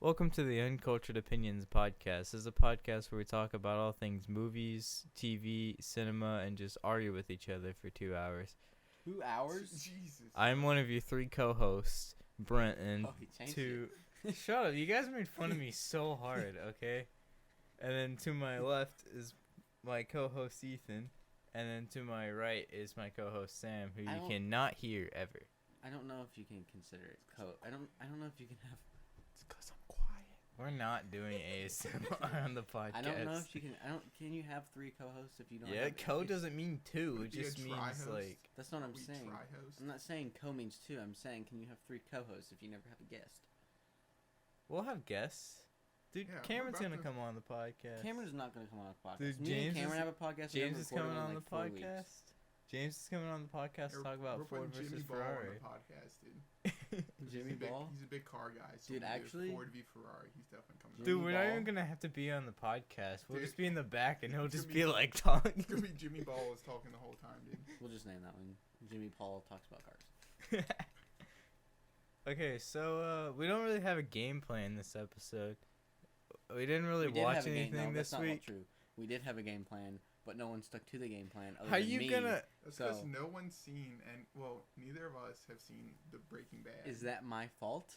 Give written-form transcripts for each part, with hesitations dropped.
Welcome to the Uncultured Opinions podcast. This is a podcast where we talk about all things movies, TV, cinema, and just argue with each other for 2 hours. 2 hours? Jesus. I'm one of your three co-hosts, Brent, and Oh, he changed to... Shut up, you guys made fun of me so hard, okay? And then to my left is my co-host, Ethan. And then to my right is my co-host, Sam, who you cannot hear ever. I don't know if you can consider it I don't know if you can have... It's because I'm quiet. We're not doing ASMR on the podcast. I don't know if you can... Can you have 3 co-hosts if you don't Yeah, have... co doesn't mean 2. It Be a just means, tri-host? like... That's not what I'm We saying. tri-host? I'm not saying co means 2. I'm saying can you have 3 co-hosts if you never have a guest? We'll have guests. Dude, Yeah, we're Cameron's about gonna to- come on the podcast. Cameron's not going to come on the podcast. Dude, Me James and Cameron is- have a podcast. James we is haven't coming recorded on in, the like, 4 weeks. podcast. James is coming on the podcast to talk about We're Ford putting versus Jimmy Ball Ferrari. on the podcast, dude. Jimmy Ball? He's a big car guy. So Dude, when we do actually- Ford v Ferrari, he's definitely coming. Jimmy Dude, on. we're not Ball? even gonna have to be on the podcast. We'll Dude. just be in the back, and he'll just Jimmy- be like talking. It's gonna be Jimmy Ball is talking the whole time, dude. We'll just name that one. Jimmy Paul talks about cars. Okay, so we don't really have a game plan this episode. We didn't really We did watch have a game. anything No, this that's not week. true. We did have a game plan, but no one stuck to the game plan. Other How than you me. gonna? That's because So- no one's seen, and well, neither of us have seen the Breaking Bad. Is that my fault?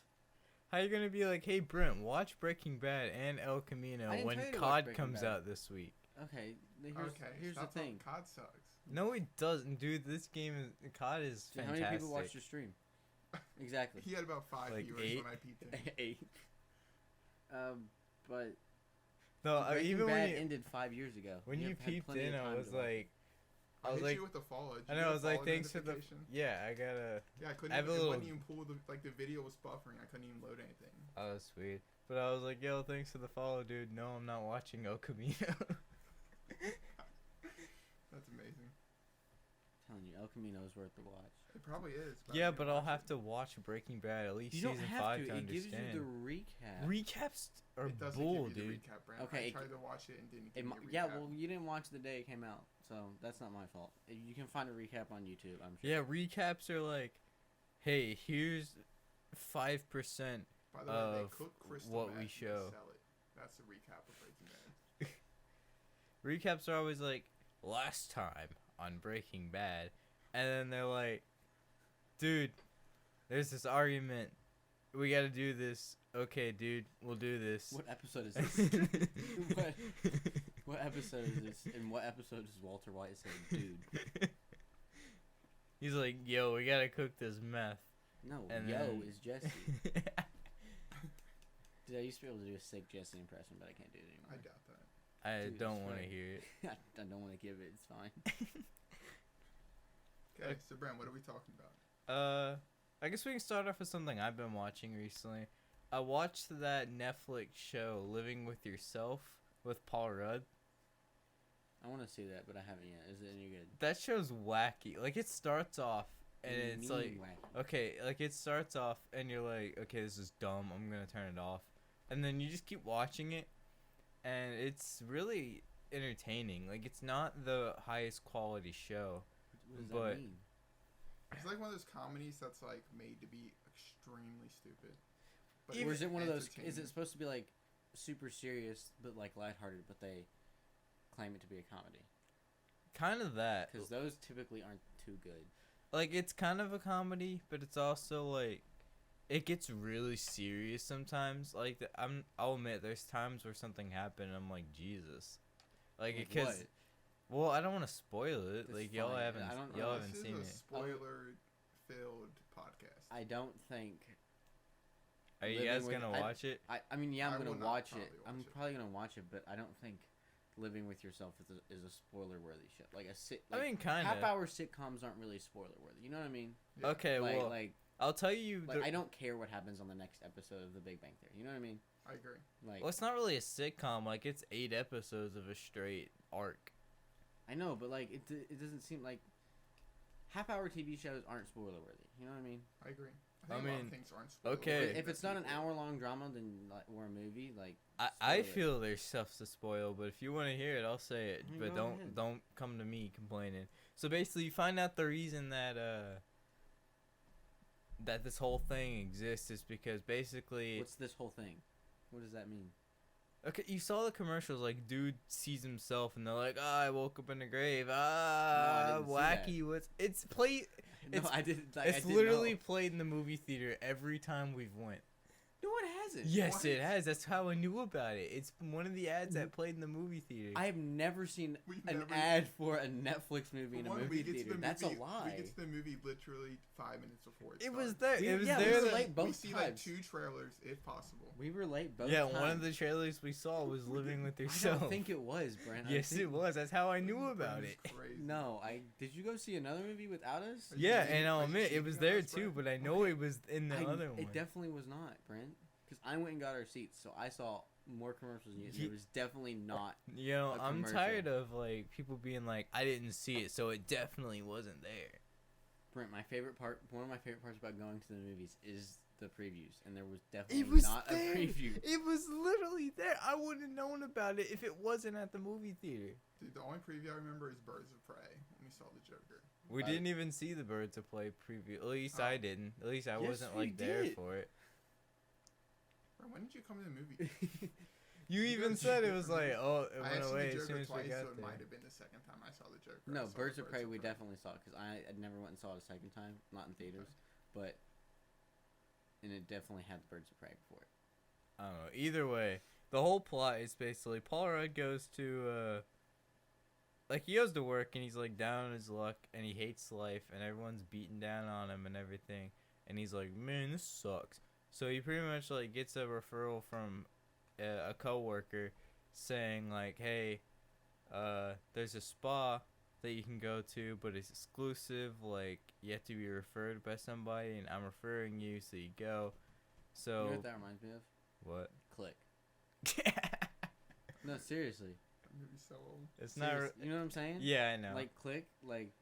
How you gonna be like, hey Brent, watch Breaking Bad and El I Camino didn't when tell you to watch COD Breaking comes Bad. out this week? Okay. okay? Here's the stop thing. talking. COD sucks. No, it doesn't, dude. This game is COD is Dude, how fantastic. many people watched your stream? Exactly. He had about 5 Like viewers 8? when I peeped in. 8. But No, Breaking even Bad when you, ended 5 years ago. when you have had peeped plenty of in, I time was to watch. like, I I was hit like, you with the follow. Did I you know, get I a was like, follow thanks for the, notification? yeah, I gotta, Yeah, I couldn't. I have a It little- wouldn't even pull the the video was buffering. I couldn't even load anything. oh, sweet. But I was like, yo, thanks for the follow, dude. No, I'm not watching El Camino. That's amazing. I'm telling you, El Camino is worth the watch. It probably is. I Yeah, didn't but I'll watch have it. to watch Breaking Bad at least You season don't have 5 to. to It gives understand. you the recap. Recaps are It doesn't bull, give you the dude. recap, Brent. Okay, I it tried to watch it and didn't It give mi- me a yeah, recap. well, you didn't watch the day it came out, so that's not my fault. You can find a recap on YouTube, I'm sure. Yeah, recaps are like, hey, here's 5%. By the way, they of cook crystal what meth we and they show. sell it. That's the recap of Breaking Bad. Recaps are always like, last time on Breaking Bad. And then they're like, dude, there's this argument. We gotta do this. Okay, dude, we'll do this. What episode is this? What episode is this? And what episode does Walter White say, dude? He's like, yo, we gotta cook this meth. No, And yo then- is Jesse. Dude, I used to be able to do a sick Jesse impression, but I can't do it I anymore. doubt that. I Dude, don't it's want to right. hear it. I don't want to give it. It's fine. Okay, so Brent, what are we talking about? I guess we can start off with something I've been watching recently. I watched that Netflix show, Living with Yourself, with Paul Rudd. I want to see that, but I haven't yet. Is it any good? That show's wacky. Like, it starts off, and What do you it's mean like, wacky? okay, like, it starts off, and you're like, okay, this is dumb, I'm gonna turn it off. And then you just keep watching it, and it's really entertaining. Like, it's not the highest quality show. What does but- that mean? It's like one of those comedies that's like made to be extremely stupid. But Even Or is it one of those? Is entertaining. it supposed to be like super serious but like lighthearted, but they claim it to be a comedy? Kind of that. Because those typically aren't too good. Like, it's kind of a comedy, but it's also like, it gets really serious sometimes. Like, I'll admit, there's times where something happened, and I'm like, Jesus. Like, Like because, what? well, I don't want to spoil it. That's Like, y'all fine. haven't, I don't- y'all This haven't is seen a it. spoiler-filled podcast. I don't think. Are you Living guys with- gonna watch it? I mean, yeah, I I'm will gonna not watch probably it. watch I'm it. probably gonna watch it, but I don't think Living with Yourself is a spoiler worthy show. Like a sit. I Like, mean, kind of. half-hour sitcoms aren't really spoiler worthy. You know what I mean? Yeah. Okay, like, well, like, I'll tell you. I don't care what happens on the next episode of The Big Bang Theory. You know what I mean? I agree. Like, Well, it's not really a sitcom. Like, it's 8 episodes of a straight arc. I know, but like it doesn't seem like half-hour TV shows aren't spoiler worthy. You know what I mean? I agree. I I think a lot mean, of things aren't spoiler okay. worthy If that it's not an people- hour-long drama, then like, or a movie, like I spoil it. feel there's stuff to spoil, but if you want to hear it, I'll say it. You But go don't ahead. don't come to me complaining. So basically, you find out the reason that that this whole thing exists is because basically What's this whole thing? What does that mean? Okay, you saw the commercials, like, dude sees himself, and they're like, I woke up in the grave, I didn't see wacky, it's played, No, it's, I didn't. Like, it's I didn't literally know. played in the movie theater every time we've went. No, it hasn't. Yes, What? it has, that's how I knew about it. It's one of the ads that played in the movie theater. I have never seen We've an never- ad for a Netflix movie in a One, movie we get to theater. the That's a movie- lie. We get to the movie literally 5 minutes before It was there, We- it was yeah, we there. were that- late both we see times. like 2 trailers if possible. We were late both Yeah, times. one of the trailers we saw was Living with I Yourself. don't think it was, Brent. I Yes, think- it was. That's how I knew about it. Crazy. No, did you go see another movie without us? Are you Yeah, cheating- and I'll are you admit it cheating was on there us, too, Brent? but I know it was in the other one. It definitely was not, Brent. Because I went and got our seats, so I saw more commercials than you. And Ye- it was definitely not. You know, a I'm commercial. tired of like people being like, I didn't see it, so it definitely wasn't there. Brent, one of my favorite parts about going to the movies is the previews, and there was definitely It was not there. a preview. It was literally there. I wouldn't have known about it if it wasn't at the movie theater. Dude, the only preview I remember is Birds of Prey when we saw the Joker. We I- didn't even see the Birds of Prey preview. At least I Oh. didn't. At least I Yes, wasn't we like there did. for it. Bro, when did you come to the movie? You You even guys said did it was different like, oh, it I went have seen away the as soon Joker as we twice, got so it there. might have been the second time I saw the Joker. I No, saw Birds of Prey we definitely saw because I never went and saw it a second time, not in theaters, and it definitely had the Birds of Prey before it. I don't know. Either way, the whole plot is basically Paul Rudd goes to like he goes to work and he's like down on his luck and he hates life and everyone's beating down on him and everything and he's like, man, this sucks. So he pretty much like gets a referral from a coworker saying like, hey, there's a spa that you can go to, but it's exclusive. Like you have to be referred by somebody, and I'm referring you, so you go. So You know what that reminds me of? what? Click. No, seriously. That movie's so old. It's not. You know what I'm saying? Yeah, I know. Like Click, like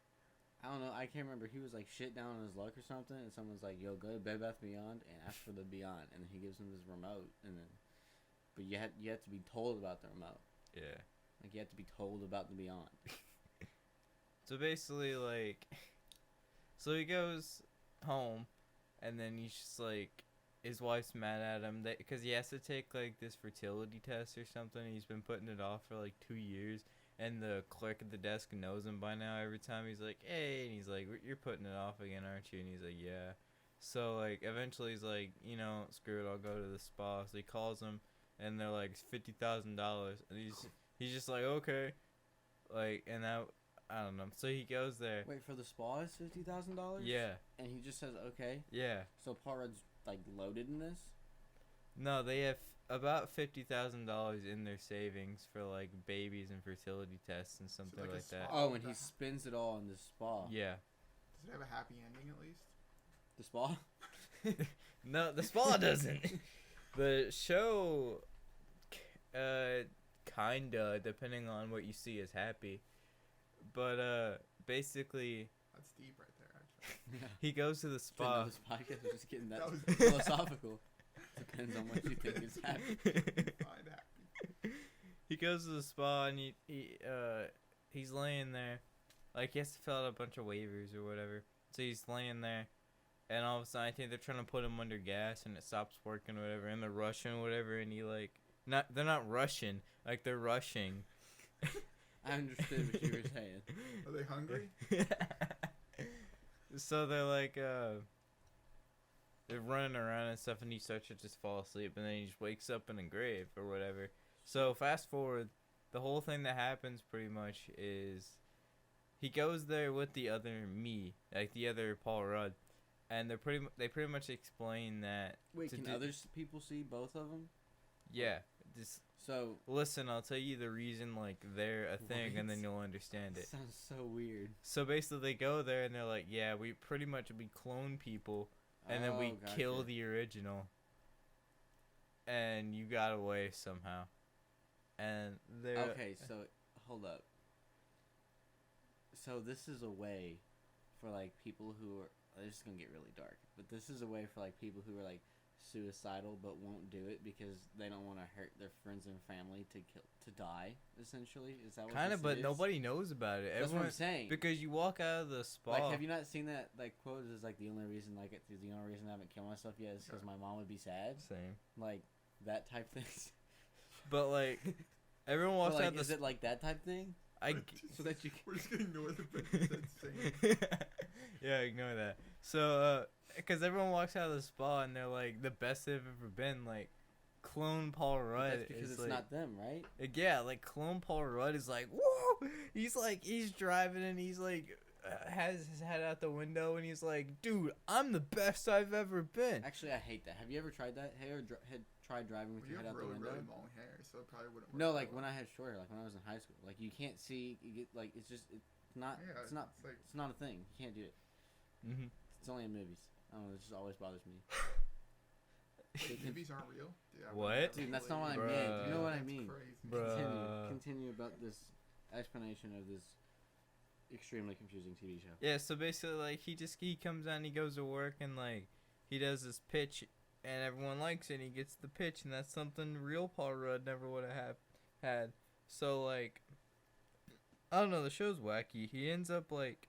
I don't know. I can't remember. He was like shit down on his luck or something, and someone's like, "Yo, go to Bed Bath Beyond and ask for the Beyond," and then he gives him his remote, and then, but you have to be told about the remote. Yeah. Like you have to be told about the Beyond. So basically, like, so he goes home, and then he's just like, his wife's mad at him because he has to take like this fertility test or something. He's been putting it off for like 2 years, and the clerk at the desk knows him by now. Every time he's like, hey, and he's like, you're putting it off again, aren't you? And he's like, yeah. So like, eventually he's like, you know, screw it, I'll go to the spa. So he calls him, and they're like, it's $50,000, and he's just like, okay, like, and that. I don't know. So he goes there. Wait, for the spa is $50,000? Yeah. And he just says okay. Yeah. So Paul Rudd's like loaded in this. No, they have about $50,000 in their savings for like babies and fertility tests and something like a like that. spa? Oh, and he spends it all in the spa. Yeah. Does it have a happy ending at least? The spa? No, the spa doesn't. The show, kinda, depending on what you see as happy. But basically, That's deep right there, actually. Yeah. he goes to the Spa. spa. This podcast was just getting that That was- philosophical. Depends on what you think is happening. Find happy. He goes to the spa and he's laying there, like he has to fill out a bunch of waivers or whatever. So he's laying there, and all of a sudden I think they're trying to put him under gas and it stops working or whatever, and they're rushing or whatever, and he like they're not rushing, like they're rushing. I understood what you were saying. Are they hungry? So they're like they're running around and stuff, and he starts to just fall asleep, and then he just wakes up in a grave or whatever. So fast forward, the whole thing that happens pretty much is he goes there with the other me, like the other Paul Rudd, and they pretty much explain that. Wait, to can do- other people see both of them? Yeah, just So listen. I'll tell you the reason like they're a thing, and then What? you'll understand it. sounds so weird. So basically, they go there and they're like, yeah, we pretty much clone people, and then we Oh, kill gotcha. the original, and you got away somehow. And they're Okay, so hold up. So this is a way for like people who are. This is gonna get really dark, but this is a way for like people who are like suicidal but won't do it because they don't want to hurt their friends and family to die. Essentially, is that what kind this of, but is? nobody knows about it. That's what I'm Everyone, saying. because you walk out of the spa. Like, have you not seen that like quote? Is like the only reason I haven't killed myself yet is because my mom would be sad. Same. Like, that type thing. But like, everyone walks But, like, out the. is it like that type thing? So that you We're just gonna ignore the bit that's saying. Yeah, ignore that. So, because everyone walks out of the spa and they're like the best they've ever been. Like, clone Paul Rudd. That's because is it's like, not them, right? Yeah, like clone Paul Rudd is like, whoa! He's driving and he's like, has his head out the window and he's like, dude, I'm the best I've ever been. Actually, I hate that. Have you ever tried that? Have you ever tried driving with You your have head out the window? really long hair, so it probably wouldn't work. No, that like well. when I had short hair, like when I was in high school, like you can't see. You get like it's just it's not Yeah, it's not like, it's not a thing. You can't do it. Mm-hmm. It's only in movies. I don't know. It just always bothers me. movies aren't real. Yeah, What? Dude, that's not what I Bruh. mean. You know what I That's mean. crazy. Bruh. Continue about this explanation of this extremely confusing TV show. Yeah, so basically, like, he comes out and he goes to work and, like, he does this pitch and everyone likes it and he gets the pitch and that's something real Paul Rudd never would have had. So, like, I don't know, the show's wacky. He ends up, like,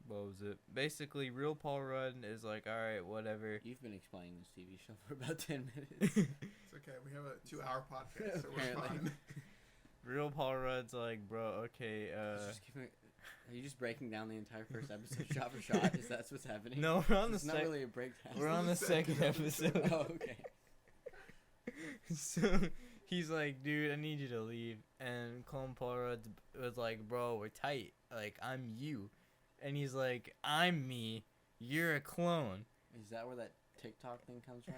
what was it? Basically, real Paul Rudd is like, alright, whatever. You've been explaining this TV show for about 10 minutes. It's okay. We have a 2-hour podcast, so we're Apparently. fine. Real Paul Rudd's like, bro, okay, Are you just breaking down the entire first episode shot for shot? Is that what's happening? no, we're on the It's not second. really a breakdown. We're on the second episode. Oh, okay. So he's like, dude, I need you to leave. And Clone Paul Rudd was like, bro, we're tight. Like, I'm you. And he's like, I'm me. You're a clone. Is that where that TikTok thing comes from?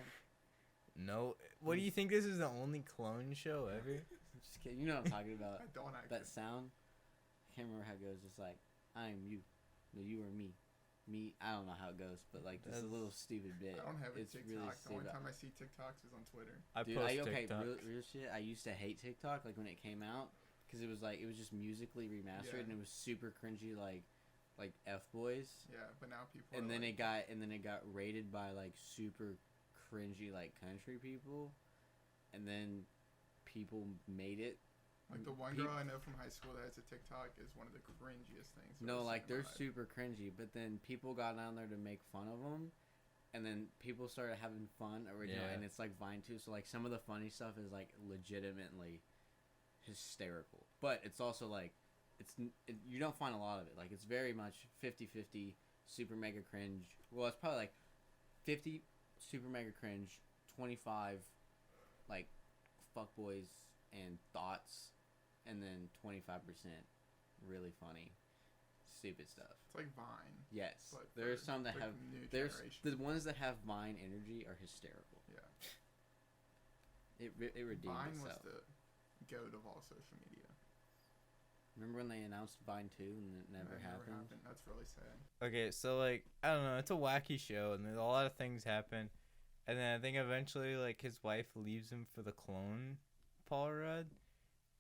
No. What do you think? This is the only clone show ever? I'm just kidding. You know what I'm talking about. I don't actually. That sound. I can't remember how it goes. It's like, I'm you. No, you are me. Me, I don't know how it goes, but like, this is a little stupid bit. I don't have a It's TikTok. really The only stupid. time I see TikToks is on Twitter. I Dude, post okay, TikToks. real shit. I used to hate TikTok, like when it came out, because it was just musically remastered Yeah. and it was super cringy, like F Boys. Yeah, but now people. And are then like, it got rated by like super cringy like country people, and then people made it. like the one girl I know from high school that has a TikTok is one of the cringiest things. I've No, ever like seen in they're my life. super cringy, but then people got down there to make fun of them, and then people started having fun original, Yeah. and it's like Vine too. So like some of the funny stuff is like legitimately hysterical, but it's also like you don't find a lot of it. Like it's very much 50-50 super mega cringe. Well, it's probably like 50 super mega cringe, 25 like fuckboys and thoughts, and then 25% really funny stupid stuff. It's like Vine. Yes, But there's for, some that like, have. new There's generation. the ones that have Vine energy are hysterical. Yeah. It redeemed Vine was itself. the goat of all social media. Remember when they announced Vine 2 and it never That happened? That's really sad. Okay, so, like, I don't know. It's a wacky show, and a lot of things happen. And then I think eventually, like, his wife leaves him for the clone, Paul Rudd.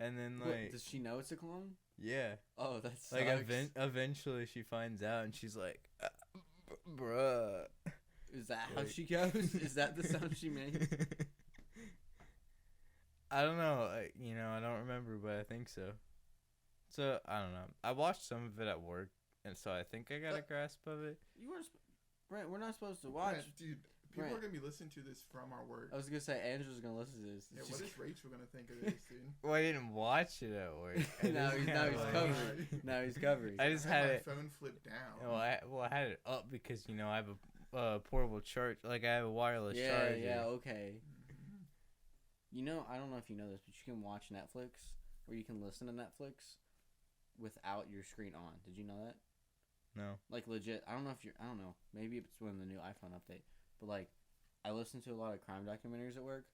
And then, What, like, does she know it's a clone? yeah. Oh, that's Like, eventually she finds out, and she's like, bruh. Is that how like- she goes? Is that the sound she makes? I don't know. I don't remember, but I think so. So, I don't know. I watched some of it at work, and so I think I got a grasp of it. You weren't, Brent. We're not supposed to watch. Brent, dude, people Brent. are gonna be listening to this from our work. I was gonna say Angela's gonna listen to this. Yeah, She's- what is Rachel gonna think of this, dude? Well, I didn't watch it at work. I Now just he's kinda, he's like- covering. Now he's covering. I just I had my it. phone flipped down. Well, I had it up because I have a portable charge. Like I have a wireless Yeah, charger. yeah, okay. Mhm. You know, I don't know if you know this, but you can watch Netflix or you can listen to Netflix without your screen on. Did you know that? No. Like legit. I don't know. Maybe it's when the new iPhone update. But like, I listen to a lot of crime documentaries at work.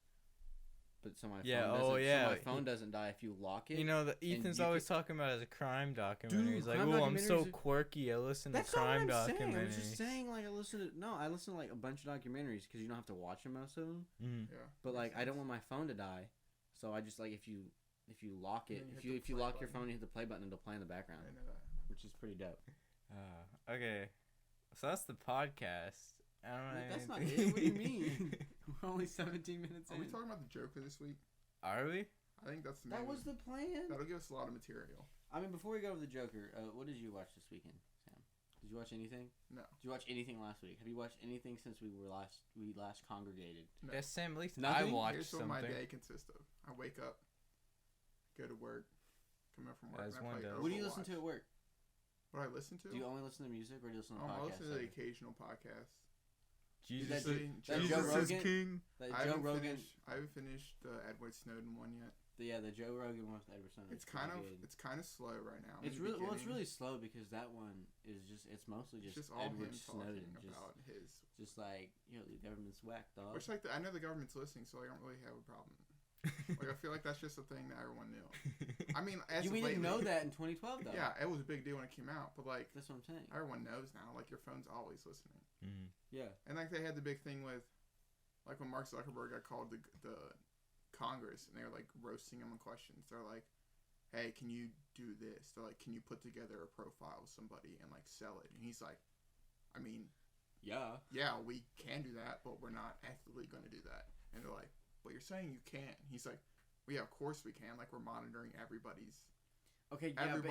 But so my Yeah, phone oh, doesn't, yeah. so my phone doesn't die if you lock it. Ethan's you always talking about it as a crime documentary. Dude, He's like, crime "Oh, I'm so documentaries are- quirky. I listen to That's not crime what I'm saying. I was documentaries." just saying like I listen to like a bunch of documentaries because you don't have to watch them most of them. Mm. Yeah. But makes like I sense. don't want my phone to die, so I just like if you lock it, And then if you you hit the play lock your button. phone, you hit the play button, it'll play in the background, I know that. which is pretty dope. Okay, so that's the podcast. I don't know. Wait, that's not anything. it. What do you mean? We're only 17 minutes Are in. we talking about the Joker this week? Are we? I think that's the That main was one. the plan. That'll give us a lot of material. I mean, before we go to the Joker, what did you watch this weekend, Sam? Did you watch anything? No. Did you watch anything last week? Have you watched anything since we last congregated? No. Yes, Sam. At least Nothing? I watched Here's what something. my day consists of. I wake up, go to work, come home from work, As and I one play does. What do you listen Overwatch. to at work? What do I listen to? Do you only listen to music or do you listen to I podcasts? listen to the occasional podcast. Jesus, that Jesus Joe is Rogan? king. That I Joe haven't Rogan. finished the Edward Snowden one yet. The Joe Rogan one with Edward Snowden. It's kind of slow right now. It's really slow because that one is it's mostly just all Edward him Snowden, talking about his. just like the government's whack, dog. Which I know the government's listening, so I don't really have a problem. Like I feel like that's just a thing that everyone knew. I mean, we didn't know that in 2012 though. Yeah, it was a big deal when it came out, but like that's what I'm saying. everyone knows now. Like your phone's always listening. Mm. Yeah. And like they had the big thing with, like when Mark Zuckerberg got called the Congress and they were like roasting him on questions. They're like, "Hey, can you do this?" They're like, "Can you put together a profile of somebody and like sell it?" And he's like, "I mean, yeah, we can do that, but we're not ethically going to do that." And they're like, "But you're saying you can't." He's like, "Well, yeah, of course we can. Like we're monitoring everybody's but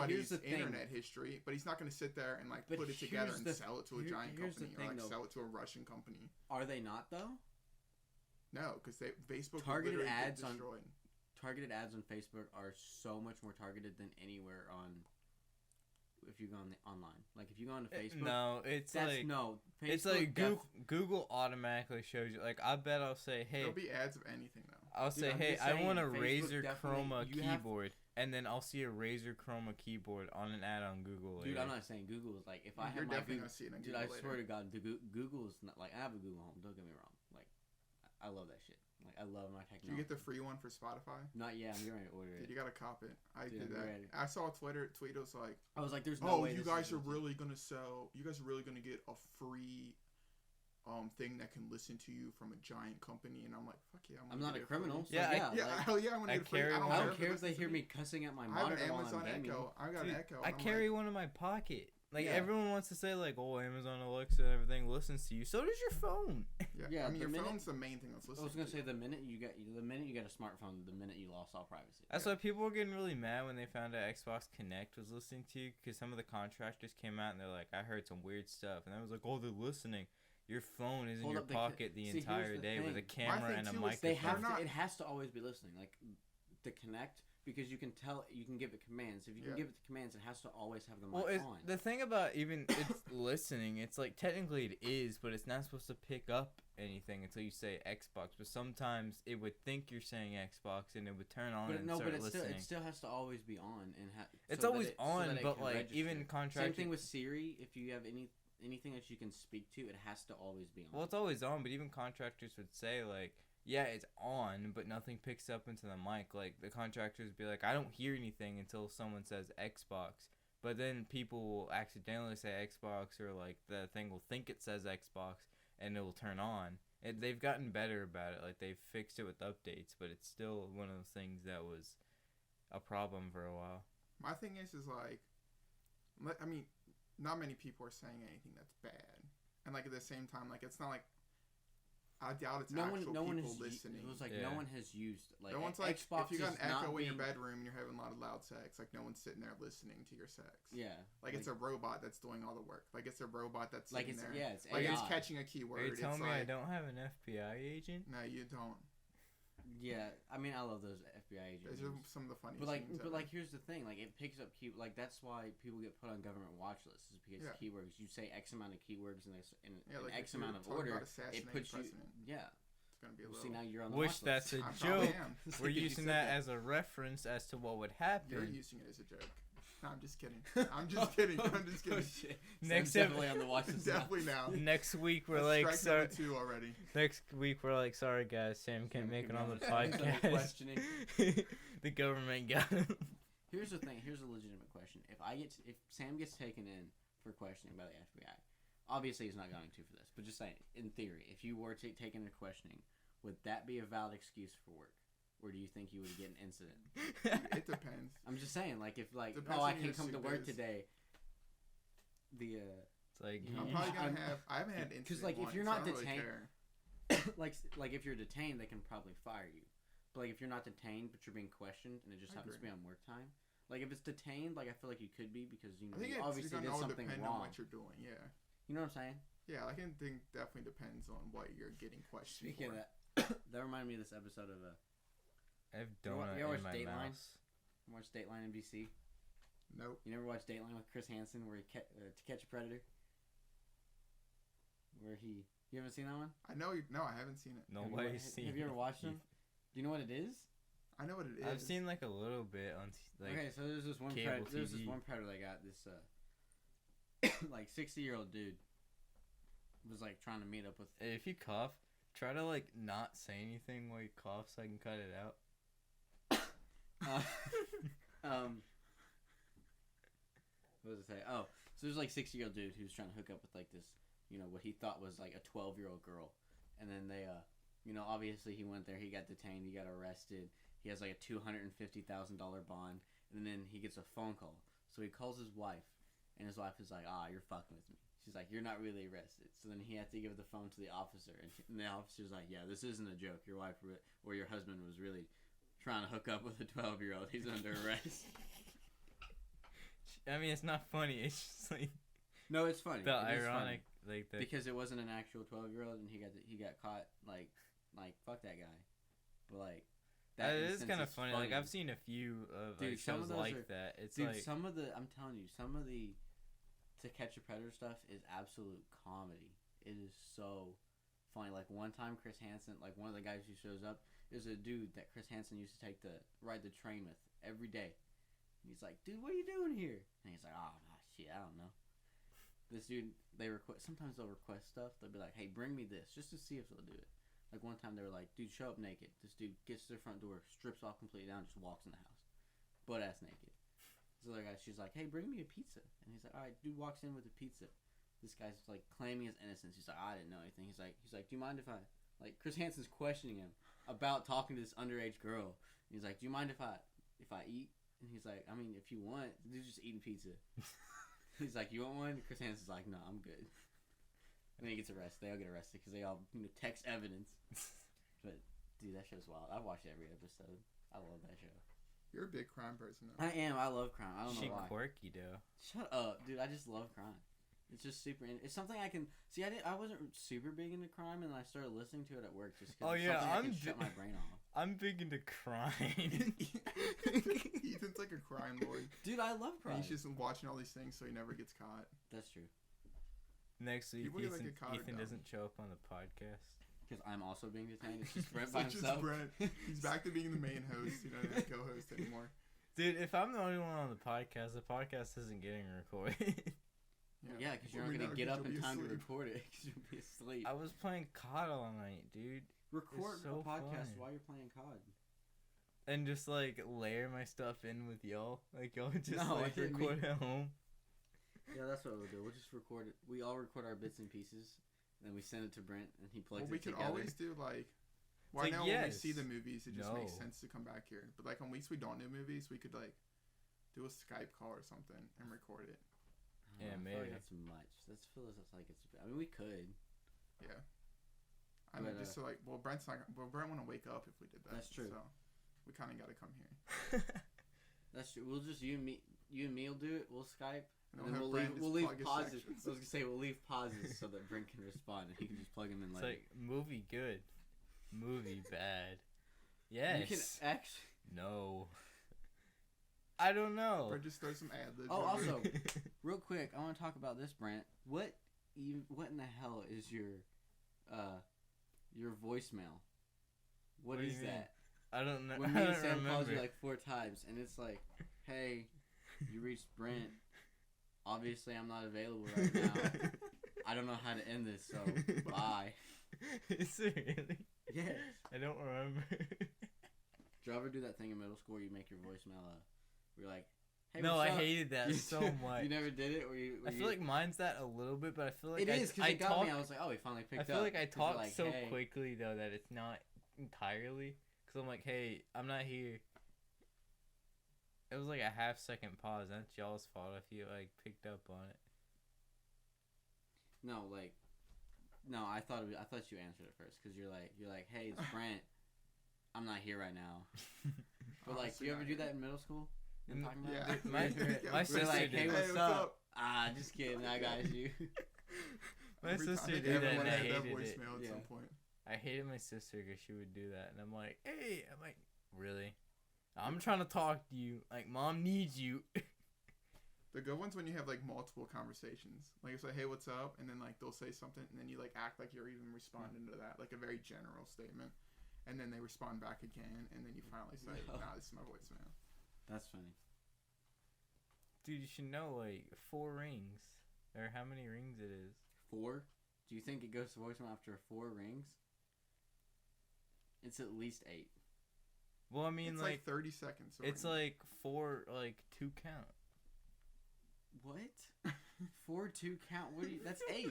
here's the thing. internet history, but he's not going to sit there and like put it together and sell it to a giant company or like sell it to a Russian company." Are they not though? No, because Facebook targeted literally ads get destroyed. Targeted ads on Facebook are so much more targeted than anywhere on. If you go online, like if you go on Facebook, No, it's Facebook it's like Google automatically shows you. Like I bet I'll say, "Hey," There'll be ads of anything though. I'll Dude, say, I'm "Hey, just I saying, want a Facebook Razer Chroma definitely- keyboard," and then I'll see a Razer Chroma keyboard on an ad on Google. Dude, later. I'm not saying Google is like if I You're have my definitely Google, gonna see it on dude, Google I swear later. to God, Google is not like I have a Google Home. Don't get me wrong, like I love that shit. Like I love my Did technology. you get the free one for Spotify? Not yet. I'm getting ready to order Dude, it. you gotta cop it. I Dude, did I'm that. ready. I saw a tweet. It was like, I was like, "There's no "Oh, way." you this guys is are legit." really gonna sell. You guys are really gonna get a free, thing that can listen to you from a giant company." And I'm like, "Fuck yeah!" I'm not a criminal. So Yeah, Yeah, like, hell yeah! I'm gonna get a free. I I don't if care it if they listens hear to me cussing at my I have an monitor while Amazon I'm gaming. Echo. I got Dude, an Echo. I and I'm carry like, one in my pocket. Like Yeah. everyone wants to say, like, "Oh, Amazon Alexa and everything listens to you." So does your phone. Yeah, I mean, the your minute- phone's the main thing that's I listening. was gonna to say you. the minute you got a smartphone, the minute you lost all privacy. That's why people were getting really mad when they found out Xbox Connect was listening to you, because some of the contractors came out and they're like, "I heard some weird stuff," and I was like, "Oh, they're listening." Your phone is in Hold your up, the pocket the see, entire here's the day with a thing. camera thing and a too is microphone. They have not- to. It has to always be listening. Like the Connect, because you can tell. You can give it commands. If you can Yeah. give it the commands, it has to always have the mic Well, on. the thing about even it's listening, it's like technically it is, but it's not supposed to pick up anything until you say Xbox. But sometimes it would think you're saying Xbox and it would turn on and start listening. It still has to always be on and It's so that always it- so on, that it but can like register. even contractors. Same thing with Siri. If you have anything that you can speak to, it has to always be on. Well, it's always on, but even contractors would say like, yeah, it's on, but nothing picks up into the mic. Like the contractors would be like, I don't hear anything until someone says Xbox. But then people will accidentally say Xbox, or like the thing will think it says Xbox and it will turn on. They've gotten better about it. Like they've fixed it with updates, but it's still one of those things that was a problem for a while. My thing is like, I mean, not many people are saying anything that's bad, and like at the same time, like it's not like I doubt it's no actual one people has. listening. It was like Yeah. no one has used like. No one's like, Xbox if you got is an echo not in your being- bedroom and you're having a lot of loud sex, like no one's sitting there listening to your sex. Yeah. Like it's a robot that's doing all the work. Like it's a robot that's like sitting it's there. yeah it's Like AI. it's catching a keyword. Are you telling it's me I like, don't have an FBI agent? No, you don't. Yeah, I mean I love those FBI agents. Those are some of the funniest But like, things but ever. like, here's the thing: like, it picks up like that's why people get put on government watch lists, is because Yeah. keywords. You say X amount of keywords in an like X if you're amount of talking order, about it assassinating puts you. president, Yeah. it's gonna be a Well, little. see, now you're on the Wish watch list. that's a I probably joke. am. We're You using said that as a reference as to what would happen. You're using it as a joke. No, I'm just kidding. I'm just kidding. I'm just Oh kidding. shit! Next Sam's definitely on the watch list. now. Definitely now. Next week we're That's like, strike sorry. number 2 already. Next week we're like, sorry guys, Sam can't Sam make it can on the be on the podcast. questioning. The government got him. Here's the thing. Here's a legitimate question. If Sam gets taken in for questioning by the FBI, obviously he's not going to for this, but just saying, in theory, if you were taken into questioning, would that be a valid excuse for work? Or do you think you would get an incident? It depends. I'm just saying, like, if, like, Depends I on your can't come to suit work is. today. It's like, You I'm know, probably I'm- gonna have. I haven't had incident. 'cause, like, if once, you're so I not don't really detained- care. like if you're detained, they can probably fire you. But like if you're not detained, but you're being questioned, and it just I happens to agree. be on work time, Like if it's detained, like I feel like you could be because you know I think you it's obviously gonna did all something depend wrong. on what you're doing. Yeah. You know what I'm saying? Yeah, I can think definitely depends on what you're getting questioned Speaking for. of that, that reminded me of this episode of I have donut you ever in watch my Dateline? mouth. Watch Dateline NBC. Nope. You never watched Dateline with Chris Hansen where To Catch a Predator? Where he... You haven't seen that one? I know. No, I haven't seen it. Nobody's seen. Have you ever watched them? Do you know what it is? I know what it is. I've seen like a little bit on Okay, so there's this one cable There's this TV. one predator that got this like 60-year-old dude was like trying to meet up with. Hey, if you cough, try to like not say anything while you cough so I can cut it out. What does it say? Oh, so there's like 60-year-old dude who's trying to hook up with like this, you know, what he thought was like a 12-year-old girl, and then they you know, obviously he went there, he got detained, he got arrested, he has like a $250,000 bond, and then he gets a phone call. So he calls his wife, and his wife is like, you're fucking with me. She's like, you're not really arrested. So then he had to give the phone to the officer, and the officer's like, yeah, this isn't a joke. Your wife or your husband was really trying to hook up with a 12-year-old. He's under arrest. I mean, it's not funny. It's just like No, it's funny. the It is ironic, funny. like the. Because it wasn't an actual 12-year-old, and he got caught like fuck that guy. But like That is instance kind of funny. Like I've seen a few of Dude, like, some shows of those like that. It's Dude, like some of the I'm telling you, some of the To Catch a Predator stuff is absolute comedy. It is so funny. Like one time, Chris Hansen, like one of the guys who shows up, is a dude that Chris Hansen used to ride the train with every day. And he's like, dude, what are you doing here? And he's like, shit, I don't know. This dude, sometimes they'll request stuff. They'll be like, hey, bring me this, just to see if they'll do it. Like one time they were like, dude, show up naked. This dude gets to the front door, strips off completely down, just walks in the house, butt ass naked. This other guy, she's like, hey, bring me a pizza. And he's like, all right, dude walks in with a pizza. This guy's like claiming his innocence. He's like, I didn't know anything. He's like, do you mind if I, like, Chris Hansen's questioning him about talking to this underage girl. And he's like, do you mind if I eat? And he's like, I mean, if you want, dude's just eating pizza. He's like, you want one? Chris Hansen's like, no, I'm good. And then he gets arrested. They all get arrested because they all text evidence. But dude, that show's wild. I watch every episode. I love that show. You're a big crime person, though. I am. I love crime. I don't know why. quirky though. Shut up, dude. I just love crime. It's just super. It's something I can see. I wasn't super big into crime, and then I started listening to it at work just because. Oh yeah, I can shut my brain off. I'm big into crime. Ethan's like a crime lord. Dude, I love crime. And he's just watching all these things so he never gets caught. That's true. Next week, People get, like, a caught or Ethan dumb. doesn't show up on the podcast. Because I'm also being detained. It's just Brent It's by like just himself. Brent. He's back to being the main host. You know, not co-host anymore. Dude, if I'm the only one on the podcast isn't getting recorded. Yeah, because you're Well, not we going to know, get 'cause up you'll in be time to asleep. record it because you'll be asleep. I was playing COD all night, dude. Record so a podcast fun. while you're playing COD. And just like layer my stuff in with y'all. Like y'all just No, like I didn't record at home. Yeah, that's what we'll do. We'll just record it. We all record our bits and pieces, and then we send it to Brent, and he plugs Well, we it could together. always do like. like, Well, I know when we yes. see the movies, it just makes No. sense to come back here. But like on weeks we don't do movies, we could like do a Skype call or something and record it. I Yeah, feel like maybe. that's much. That's feels like it's. I mean, we could. Yeah. I mean, But, just so like, well, Brent wouldn't wake up if we did that. That's true. So we kind of got to come here. That's true. We'll just you and me will do it. We'll Skype, and we'll then have we'll Brent leave just plug his pauses. sections. I was gonna say we'll leave pauses so that Brent can respond, and he can just plug them in It's later. like movie good, movie bad. Yes. You can actually. No. I don't know. Or just throw some ad libs. Oh, over it. also, real quick, I want to talk about this, Brent. What in the hell is your voicemail? What What do is you mean? that? I don't know. When I me and don't Sam calls you remember. like 4 times, and it's like, hey, you reached Brent. Obviously, I'm not available right now. I don't know how to end this, so bye. Is it really? Yes. I don't remember. Did you ever do that thing in middle school where you make your voicemail, where you're like, hey, No, what's I up? hated that You- so much. You never did it? I feel like mine's that a little bit, but I feel like it is, because I it got talk, me. I was like, oh, he finally picked I up. feel like I 'Cause you're talk like, so hey. quickly though that it's not entirely. Cause I'm like, hey, I'm not here. It was like a half-second pause. That's y'all's fault if you like picked up on it. No, I thought you answered it first, because you're like, hey, it's Brent. I'm not here right now. But like, do Honestly, you ever not do here. that in middle school? You know what I'm talking Yeah. about? My They're sister like, did hey, that. what's what's up? up? Ah, just kidding. I got you. My Every time- sister I think did that, everyone and I had that hated it. voicemail at Yeah. some point. I hated my sister because she would do that, and I'm like, hey, I'm like, really? I'm trying to talk to you. Like, mom needs you. The good ones when you have like multiple conversations. Like it's like, hey, what's up? And then like they'll say something, and then you like act like you're even responding to that, like a very general statement. And then they respond back again, and then you finally say, No. nah, this is my voicemail. That's funny. Dude, you should know, like, 4 rings. Or how many rings it is. 4? Do you think it goes to voicemail after 4 rings? It's at least 8. Well, I mean, It's like 30 seconds. it's like 4, like, 2 count. What? 4 2 count? What do you? That's 8.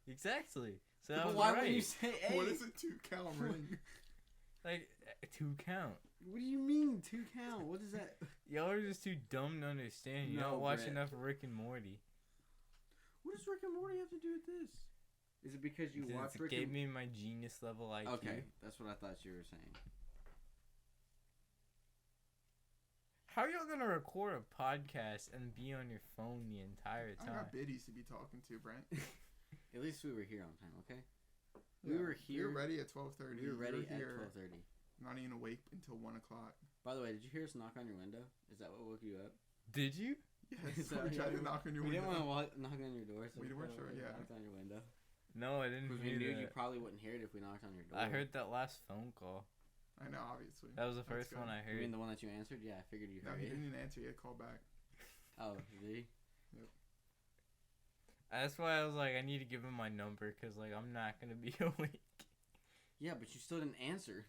Exactly. So I But was why right. would you say 8? What is a 2 count ring? Like, 2 count. What do you mean 2 count? What is that? Y'all are just too dumb to understand. You No, don't watch Brent. enough Rick and Morty. What does Rick and Morty have to do with this? Is it because you watch It Rick gave and me my genius level IQ. Okay, that's what I thought you were saying. How are y'all gonna record a podcast and be on your phone the entire I time? got biddies to be talking to, Brent. At least we were here on time, okay? We Yeah, were here. We were ready at 12:30. We were ready You here, at 12:30. Not even awake until 1 o'clock. By the way, did you hear us knock on your window? Is that what woke you up? Did you? Yes, So, we yeah, tried to knock on your We window. didn't want to knock on your door, so We weren't sure, yeah. knocked on your window. No, I didn't Because we hear knew that. you probably wouldn't hear it if we knocked on your door. I heard that last phone call. I know, obviously. That was the That's first one good. I You heard. mean the one that you answered? Yeah, I figured you No, heard he it. didn't even answer. He had called back. Oh, did he? That's why I was like, I need to give him my number because like I'm not gonna be awake. Yeah, but you still didn't answer.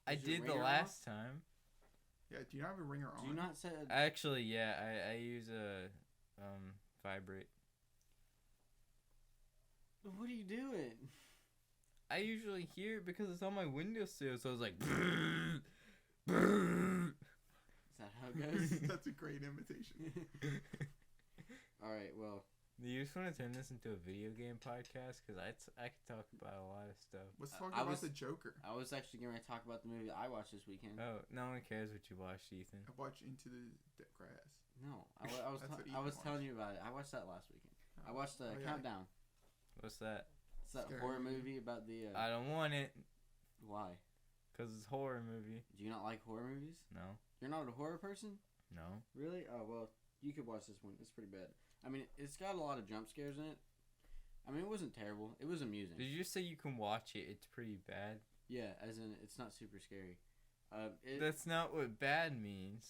I Is your did the ringer last time. Yeah, do you not have a ringer on? Do you not set a... Actually, yeah, I use a vibrate. What are you doing? I usually hear it because it's on my windowsill, so I was like, Is that how it goes? That's a great imitation. Alright, well, do you just want to turn this into a video game podcast? Because I could talk about a lot of stuff. Let's talk I about was- the Joker. I was actually going to talk about the movie I watched this weekend. Oh, no one cares what you watched, Ethan. I watched Into the Grass. No, I was That's what I was Ethan telling you about it. I watched that last weekend. I watched Oh, yeah. Countdown. What's that? It's that Scary horror movie. movie about the... I don't want it Why? because it's a horror movie. Do you not like horror movies? No, You're not a horror person? no. Really? Oh, well, you could watch this one. It's pretty bad. I mean, it's got a lot of jump scares in it. I mean, it wasn't terrible. It was amusing. Did you say you can watch it? It's pretty bad. Yeah, as in, it's not super scary. That's not what bad means.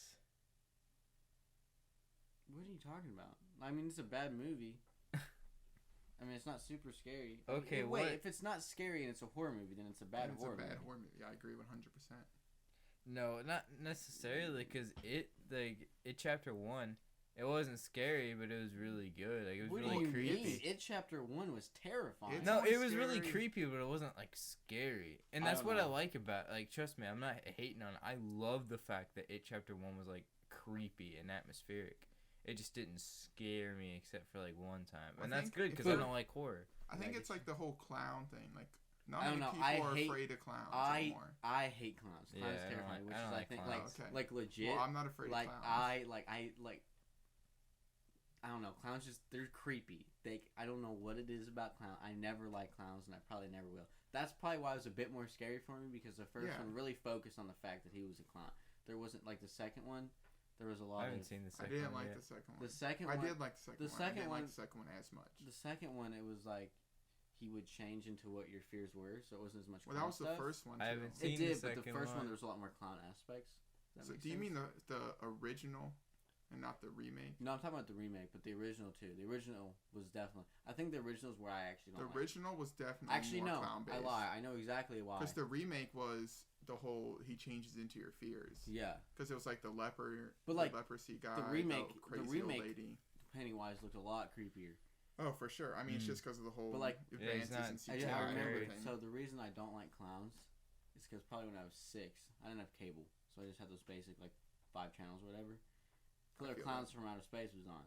What are you talking about? I mean, it's a bad movie. I mean, it's not super scary. Okay, wait. what- If it's not scary and it's a horror movie, then it's a bad It's horror a bad movie. horror movie. Yeah, I agree 100%. No, not necessarily, because it chapter 1, it wasn't scary, but it was really good. Like, it was What really do you creepy. mean? It chapter 1 was terrifying. It's No, not it was really scary. creepy, but it wasn't like scary. And I that's don't what I know. like about, like, trust me, I'm not hating on it. I love the fact that it chapter 1 was like creepy and atmospheric. It just didn't scare me except for like one time, I and that's think good if because I it- don't like horror. I think Yeah, it's like the whole clown thing. Like, not I don't many know, people I are hate- afraid of clowns I anymore. hate clowns. Yeah, Clowns I don't terrify like- me, which I is don't I like think clowns. Okay. like legit. Well, I'm not afraid like of clowns. I don't know, clowns just they're creepy. I don't know what it is about clowns. I never like clowns and I probably never will. That's probably why it was a bit more scary for me because the first Yeah. one really focused on the fact that he was a clown. There wasn't like the second one. There was a lot I haven't of seen the I second didn't one like yet. the second one. the second I one. did like the second the one. second I didn't one- like the second one as much. The second one, it was like he would change into what your fears were, so it wasn't as much. Well, that clown was the first. first one. I too. haven't It seen did, the but the second first one one. there was a lot more clown aspects. Does that So make do you sense? mean the original and not the remake? No, I'm talking about the remake, but the original too. The original was definitely. I think the original is where I actually The don't. like. original was definitely Actually, more no, clown based. I lie. I know exactly why. Because the remake was the whole he changes into your fears. Yeah, Because it was like the leper, But, like, the leprosy guy, remake- the the crazy remake- old lady. Pennywise looked a lot creepier. Oh, for sure. I mean, it's just because of the whole But, like, yeah, he's advances not- in I, CGI I and remember. everything. So the reason I don't like clowns is because probably when I was 6, I didn't have cable, so I just had those basic like 5 channels or whatever. Killer feel Clowns from Outer Space was on,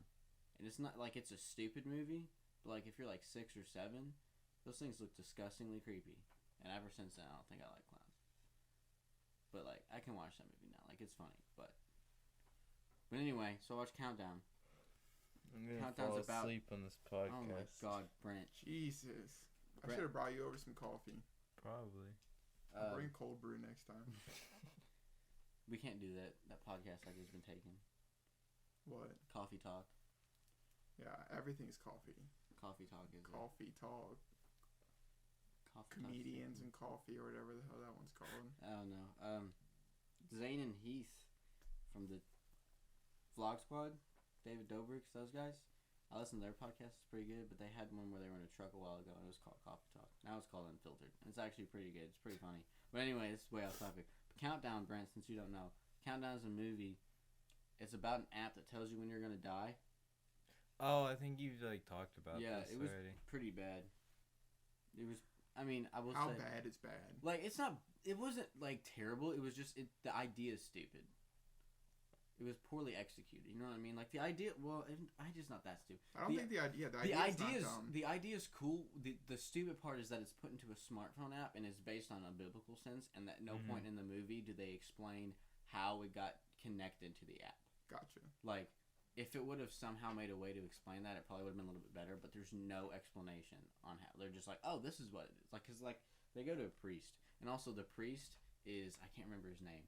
and it's not like it's a stupid movie, but like if you're like 6 or 7, those things look disgustingly creepy. And ever since then, I don't think I like clowns. But like I can watch that movie now, like it's funny, but But anyway, so I watched Countdown. I'm gonna Countdown's fall asleep on this podcast. Oh my god, Brent. Jesus. I Brent. should have brought you over some coffee. Probably. I'll bring cold brew next time. We can't do that. That podcast I just been taking. What? Coffee talk. Yeah, everything's coffee. Coffee talk is Coffee talk. Coffee Comedians and coffee or whatever the hell that one's called. I don't know. Zane and Heath from the Vlog Squad, David Dobrik's, those guys. I listened to their podcast. It's pretty good, but they had one where they were in a truck a while ago, and it was called Coffee Talk. Now it's called Uncultured. And it's actually pretty good. It's pretty funny. But anyway, it's way off topic. But Countdown, Brent, since you don't know, Countdown is a movie. It's about an app that tells you when you're gonna die. Oh, I think you've like talked about Yeah, this it was already. pretty bad. It was. I mean, I will How say. bad is bad? Like, it's not. It wasn't like terrible. It was just the idea is stupid. It was poorly executed. You know what I mean? Like the idea. Well, the idea's not that stupid. I don't think the idea. The idea is cool. The stupid part is that it's put into a smartphone app and it's based on a biblical sense. And at no point in the movie do they explain how it got connected to the app. Gotcha. Like, if it would have somehow made a way to explain that, it probably would have been a little bit better. But there's no explanation on how. They're just like, oh, this is what it is. Like, cause like they go to a priest, and also the priest is I can't remember his name.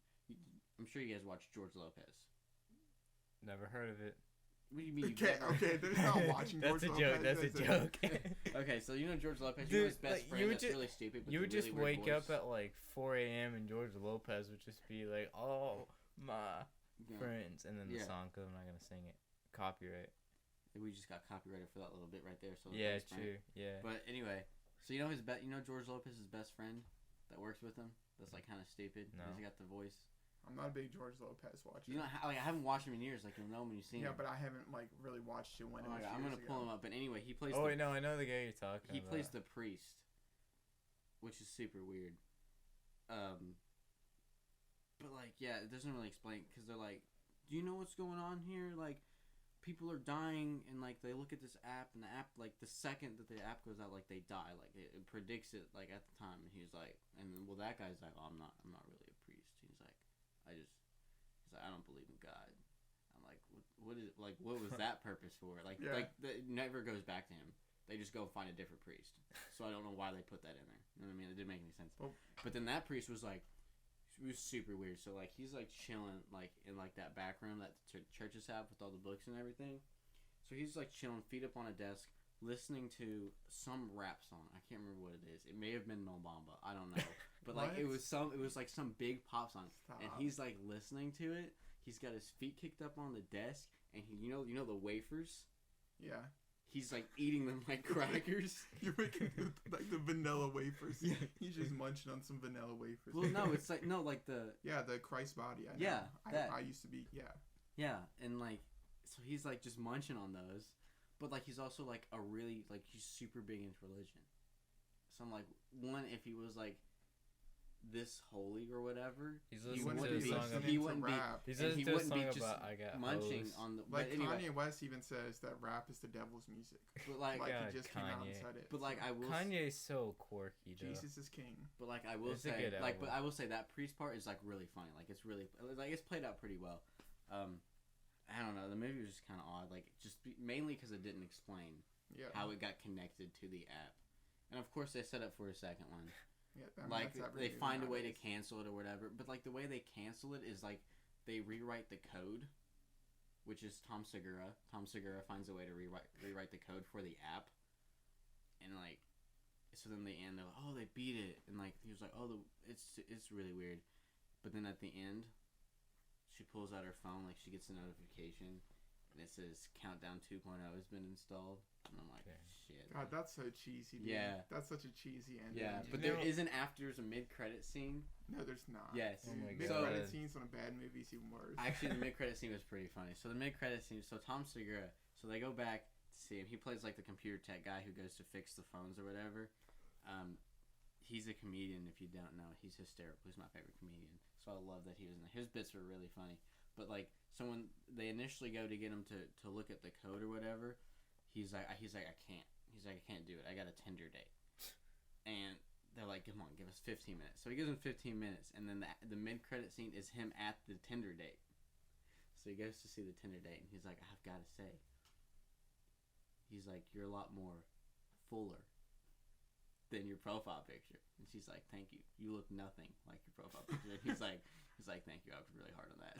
I'm sure you guys watched George Lopez. Never heard of it. What do you mean? Okay, there's not watching That's George a joke. Lopez. That's a joke. Okay, so you know George Lopez. Dude, You know his best like, friend. That's really stupid. But You would really just weird wake voice. up at like 4 a.m. and George Lopez would just be like, "Oh my friends," and then the song comes. I'm not gonna sing it. Copyright. We just got copyrighted for that little bit right there. So Yeah, thanks, Brent. true. Yeah. But anyway, so you know George Lopez's best friend that works with him. That's like kind of stupid. No. He's got the voice. I'm not a big George Lopez watcher. You know, like I haven't watched him in years. Like you'll know when you've seen him. Yeah, but I haven't like really watched it when Oh my it was God, I'm gonna years pull ago. him up. But anyway, he plays. Oh wait, no, I know the guy you're talking He about. plays the priest, which is super weird. But like, yeah, it doesn't really explain because they're like, do you know what's going on here? Like, people are dying, and like they look at this app, and the app, like the second that the app goes out, like they die. Like it predicts it like at the time. And he's like, and then, well, that guy's like, oh, I'm not really a priest. He's like, he's like, I don't believe in God. I'm like, what is it? Like, what was that purpose for? Like, Yeah. it never goes back to him. They just go find a different priest. So I don't know why they put that in there. You know what I mean? It didn't make any sense. Oh. But then that priest was like, it was super weird. So like he's like chilling like in like that back room that churches have with all the books and everything. So he's like chilling, feet up on a desk, listening to some rap song. I can't remember what it is. It may have been Mo Bamba. I don't know. But like it was like some big pop song. Stop. And he's like listening to it. He's got his feet kicked up on the desk, and he, you know the wafers. Yeah. He's like eating them like crackers. You're making like the vanilla wafers. Yeah. He's just munching on some vanilla wafers. Well, no, it's like like the Yeah, the Christ body. I know. Yeah, that. I used to be. Yeah. and like so he's like just munching on those, but like he's also like a really like he's super big into religion. So I'm like, one, if he was like this holy or whatever, He's he listening wouldn't to a be song listening he to wouldn't be rap. He's and listening he to a wouldn't be song just about I got munching hoes. on the Like but anyway, Kanye West even says that rap is the devil's music. but like Like God, he just came out and Kanye. said it. but like I will Kanye's so quorky, though. Jesus is king. But like I will It's a say, good like, but album. I will say that priest part is like really funny. Like it's really like it's played out pretty well. I don't know. The movie was just kind of odd. Like mainly because it didn't explain Yeah. how it got connected to the app, and of course they set up for a second one. Yeah. I mean, Like that's every they movie find a way to nowadays. cancel it or whatever. But like the way they cancel it is like they rewrite the code, which is Tom Segura. Tom Segura finds a way to rewrite the code for the app, and like. So then they end, they're like, oh, they beat it. And like, he was like, oh, it's really weird. But then at the end, she pulls out her phone, like she gets a notification, and it says Countdown 2.0 has been installed. And I'm like, Okay. shit. God, that's so cheesy. Dude. Yeah. That's such a cheesy ending. Yeah, but No. there is an there's a mid-credit scene. No, there's not. Yes. Oh my Mid God. credit scenes on a bad movie is even worse. Actually, the mid-credit scene was pretty funny. So the mid-credit scene, so Tom Segura, so they go back to see him. He plays like the computer tech guy who goes to fix the phones or whatever. He's a comedian, if you don't know. He's hysterical. He's my favorite comedian. So I love that he was in there. His bits were really funny. But like, so when they initially go to get him to look at the code or whatever, he's like, I can't. He's like, I can't do it. I got a Tinder date. And they're like, come on, give us 15 minutes. So he gives him 15 minutes, and then the mid-credit scene is him at the Tinder date. So he goes to see the Tinder date, and he's like, I've got to say. He's like, you're a lot more fuller than your profile picture. And she's like, thank you. You look nothing like your profile picture. And he's like, thank you. I worked really hard on that.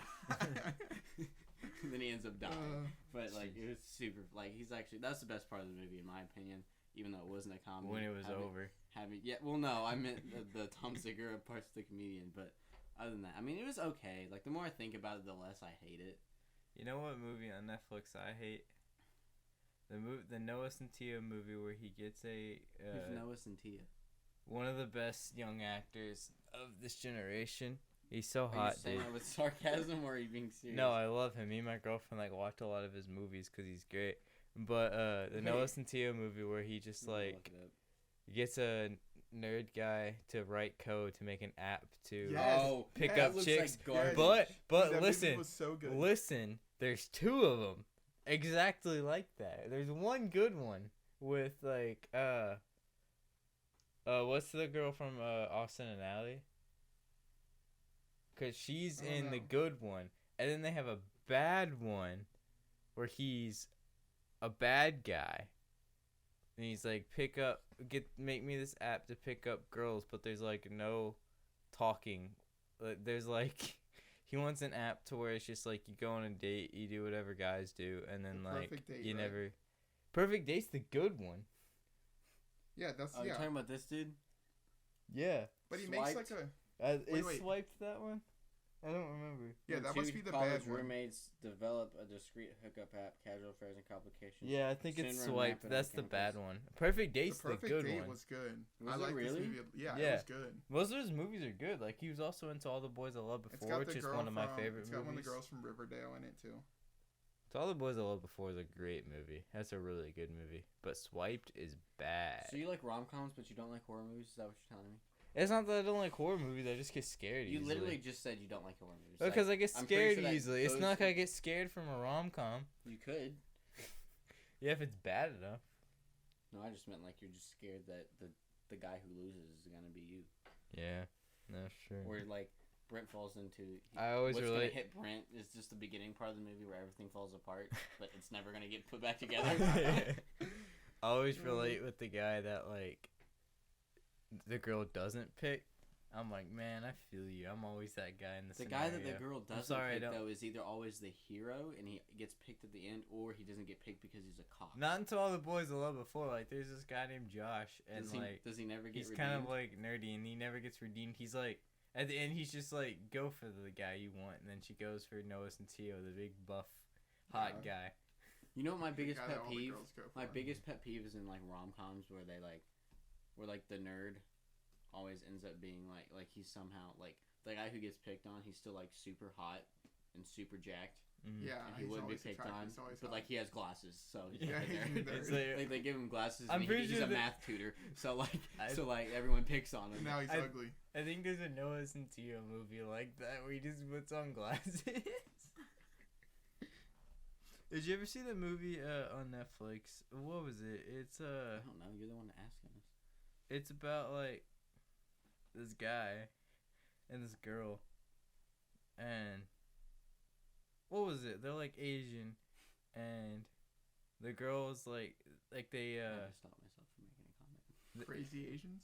And then he ends up dying. But like, it was super. Like, he's actually, that's the best part of the movie in my opinion. Even though it wasn't a comedy. When it was over. Well, no, I meant the Tom Segura parts of the comedian. But other than that, I mean, it was okay. Like, the more I think about it, the less I hate it. You know what movie on Netflix I hate? The Noah Centineo movie where he gets a... Who's Noah Centineo? One of the best young actors of this generation. He's so Are hot, you saying dude. that with sarcasm, or are you being serious? No, I love him. Me and my girlfriend like watch a lot of his movies because he's great. But the Noah Centineo movie where he just like gets a nerd guy to write code to make an app to pick up chicks. Like but that listen, movie was so good. listen, there's two of them exactly like that. There's one good one with like what's the girl from Austin and Ally? Cause she's in the good one, and then they have a bad one where he's a bad guy, and he's like, make me this app to pick up girls, but there's like no talking. There's like, he wants an app to where it's just like you go on a date, you do whatever guys do, and then like Date, you right? never. Perfect Date's the good one. Yeah, that's You're talking about this dude? Yeah. But he makes like Swiped? a Is wait. Swiped that one? I don't remember. yeah. That Two must be the college bad one. roommates develop a discreet hookup app, casual affairs and complications. Yeah, I think it's Soon run Swiped. rapid That's on the bad campus. one. Perfect Date's The the Perfect good Date one. was good. Was I it like really? this movie. Yeah, Yeah. it was good. Most of his movies are good. Like he was also into All the Boys I Loved It's Before, got which the is girl one of my from- favorite It's got one of movies. the girls from Riverdale in it too. To All the Boys I Loved Before is a great movie. That's a really good movie. But Swiped is bad. So you like rom-coms, but you don't like horror movies? Is that what you're telling me? It's not that I don't like horror movies. I just get scared You easily. literally just said you don't like horror movies. Because I get I'm pretty scared sure that easily. It's those- not like I get scared from a rom-com. You could. Yeah, if it's bad enough. No, I just meant like you're just scared that the guy who loses is gonna be you. Yeah, that's true. Or like Brent falls into. I always what's relate- gonna hit Brent is just the beginning part of the movie where everything falls apart, but it's never gonna get put back together. I always relate with the guy that like the girl doesn't pick. I'm like, man, I feel you. I'm always that guy in the The scenario. guy that the girl doesn't sorry, I pick don't- though is either always the hero and he gets picked at the end, or he doesn't get picked because he's a cop. Not until All the Boys I Loved Before. Like, there's this guy named Josh, and Does he never get he's redeemed? kind of like nerdy, and he never gets redeemed. He's like, at the end, he's just like, go for the guy you want, and then she goes for Noah Centineo, the big buff, hot guy. You know what my biggest guy that pet all the peeve? girls go My for. biggest pet peeve is in like rom-coms where the nerd always ends up being like he's somehow like the guy who gets picked on, he's still like super hot and super jacked. Mm. Yeah, And he he's wouldn't be always picked attractive, on, he's always but hot. like he has glasses, so he's Yeah, like a he's a nerd. nerd. It's like- Like they give him glasses, I'm and pretty he's sure a that- math tutor, so like I- everyone picks on him. Now he's I- ugly. I think there's a Noah Centineo movie like that where he just puts on glasses. Did you ever see the movie on Netflix? What was it? It's I don't know. You're the one asking us. it's about like this guy and this girl, and what was it? They're like Asian, and the girl's like they I had to stop myself from making a comment. Crazy Asians,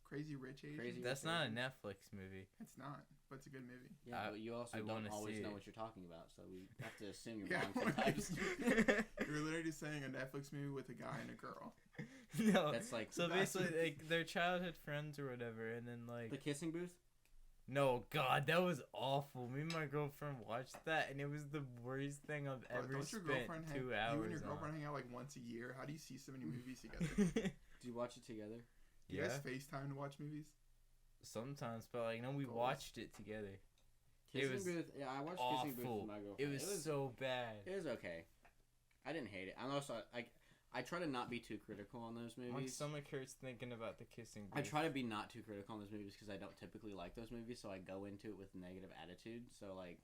crazy rich Asians. Crazy That's Rich not a Asians. Netflix movie. It's not, but it's a good movie. Yeah, but you also I don't wanna always see know it. what you're talking about, so we have to assume you're Yeah, wrong sometimes. You're literally saying a Netflix movie with a guy and a girl. No. That's like So That's- basically, like they're childhood friends or whatever, and then like the kissing booth. no, God, that was awful. Me and my girlfriend watched that, and it was the worst thing I've Bro, ever don't your spent girlfriend 2 hang, hours You and your on. girlfriend hang out like once a year. How do you see so many movies together? Do you watch it together? Do you Yeah, guys FaceTime to watch movies? sometimes, but like no, we Goals. watched it together. Kissing was booth. Yeah, I watched Kissing Booth Awful. with my girlfriend. It was so bad. It was okay. I didn't hate it. I'm also I try to not be too critical on those My movies. stomach hurts thinking about the kissing. I booth. try to be not too critical on those movies because I don't typically like those movies, so I go into it with negative attitude. So like,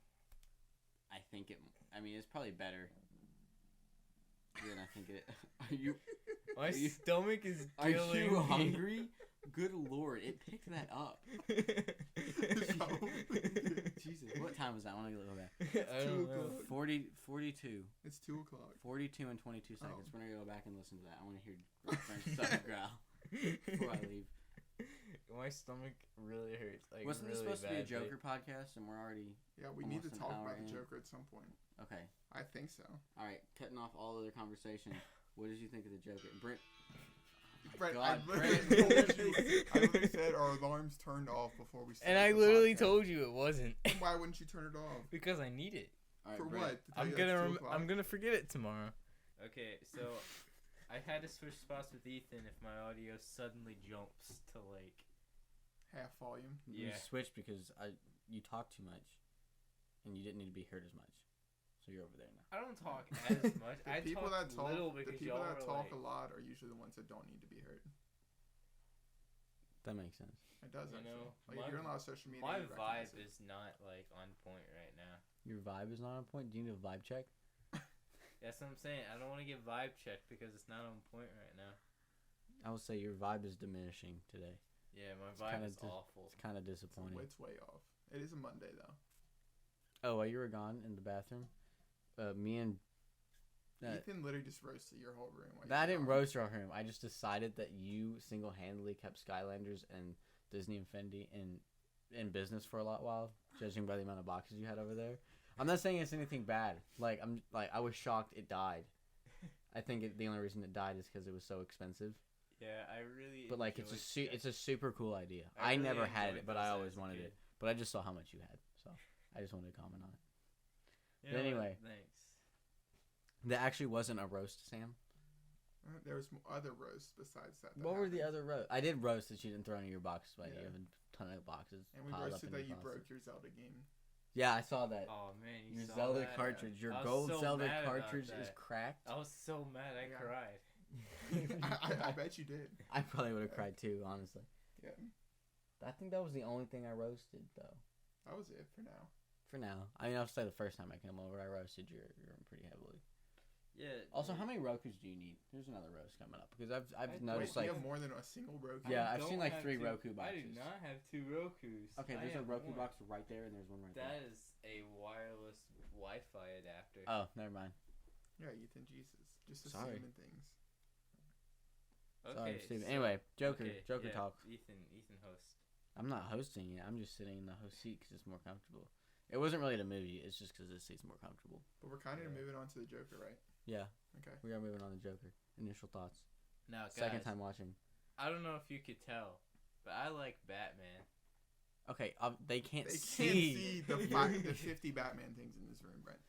I think it. I mean, it's probably better than I think it. Are you? My Are you- stomach is Are killing you me. hungry? Good lord, it picked that up. Jesus, what time was that? I want to go back. I don't know. 42. It's 2 o'clock. 42 and 22 seconds. Oh. We're going to go back and listen to that. I want to hear Brent's stomach growl before I leave. My stomach really hurts. Like, Wasn't really this supposed to be a badly. Joker podcast, and we're already... Yeah, we need to Almost an talk hour about the in. Joker at some point. Okay. I think so. All right, cutting off all other conversation. What did you think of the Joker? Brent... Brent, God, I literally Brent. told you. I literally said our alarms turned off before we started. And I the literally podcast. told you it wasn't. Why wouldn't you turn it off? Because I need it. All right, For Brent. what? To tell you it's 2 o'clock? I'm gonna forget it tomorrow. Okay, so I had to switch spots with Ethan if my audio suddenly jumps to like. Half volume. You Yeah. switched because you talk too much, and you didn't need to be heard as much. So you're over there now. I don't talk as much. The I people talk that talk, little the because people y'all that are talk like, a lot are usually the ones that don't need to be heard. That makes sense. It does You actually. know, Like if you're on a lot of social media, my you recognize vibe it. is not like on point right now. Your vibe is not on point. Do you need a vibe check? That's what I'm saying. I don't want to get vibe checked because it's not on point right now. I would say your vibe is diminishing today. Yeah, my It's vibe kinda is awful. It's kind of So disappointing. it's way off. It is a Monday though. Oh, while you were gone in the bathroom, me and Ethan literally just roasted your whole room. While you that were didn't gone. roast your home. I just decided that you single-handedly kept Skylanders and Disney Infinity in business for a while, judging by the amount of boxes you had over there. I'm not saying it's anything bad. Like I was shocked it died. I think the only reason it died is because it was so expensive. Yeah, I really. But like enjoyed it's a super cool idea. I I really never had enjoyed it, but those I as always a wanted kid. it. But I just saw how much you had, so I just wanted to comment on it. You But know what? anyway. Thanks. That actually wasn't a roast, Sam. There was other roasts besides that. What were the other roasts? I did roast that you didn't throw any of your boxes, but Yeah. you have a ton of boxes And we piled up roasted in that your you closet. broke your Zelda game. Yeah, I saw that. Oh man, you Your saw Zelda that? cartridge, your I was gold so Zelda mad about cartridge is that. cracked. I was so mad, I Yeah. cried. I bet you did. I probably would have cried too, honestly. Yeah. I think that was the only thing I roasted, though. That was it for now. For now, I mean, I'll say the first time I came over, I roasted your room pretty heavily. Yeah. Also, how many Rokus do you need? There's another roast coming up because I've Wait, noticed Wait, like you have more than a single Roku? Yeah, I I've seen don't like have 3 two- Roku I do boxes. not have 2 Rokus. Okay, I there's a have Roku one. box right there, and there's one right That there. is a wireless Wi-Fi adapter. Oh, never mind. Yeah, Ethan, Jesus. Just Sorry. assuming things. Sorry, Steven. Anyway, Joker yeah, talk. Ethan host. I'm not hosting it. I'm just sitting in the host seat because it's more comfortable. It wasn't really the movie. It's just because this seat's more comfortable. But we're kind of Yeah. moving on to the Joker, right? Yeah, Okay. we are moving on to Joker. Initial thoughts. Now, guys, Second time watching. I don't know if you could tell, but I like Batman. Okay, they can't They see. can't see the 50 Batman things in this room, Brent.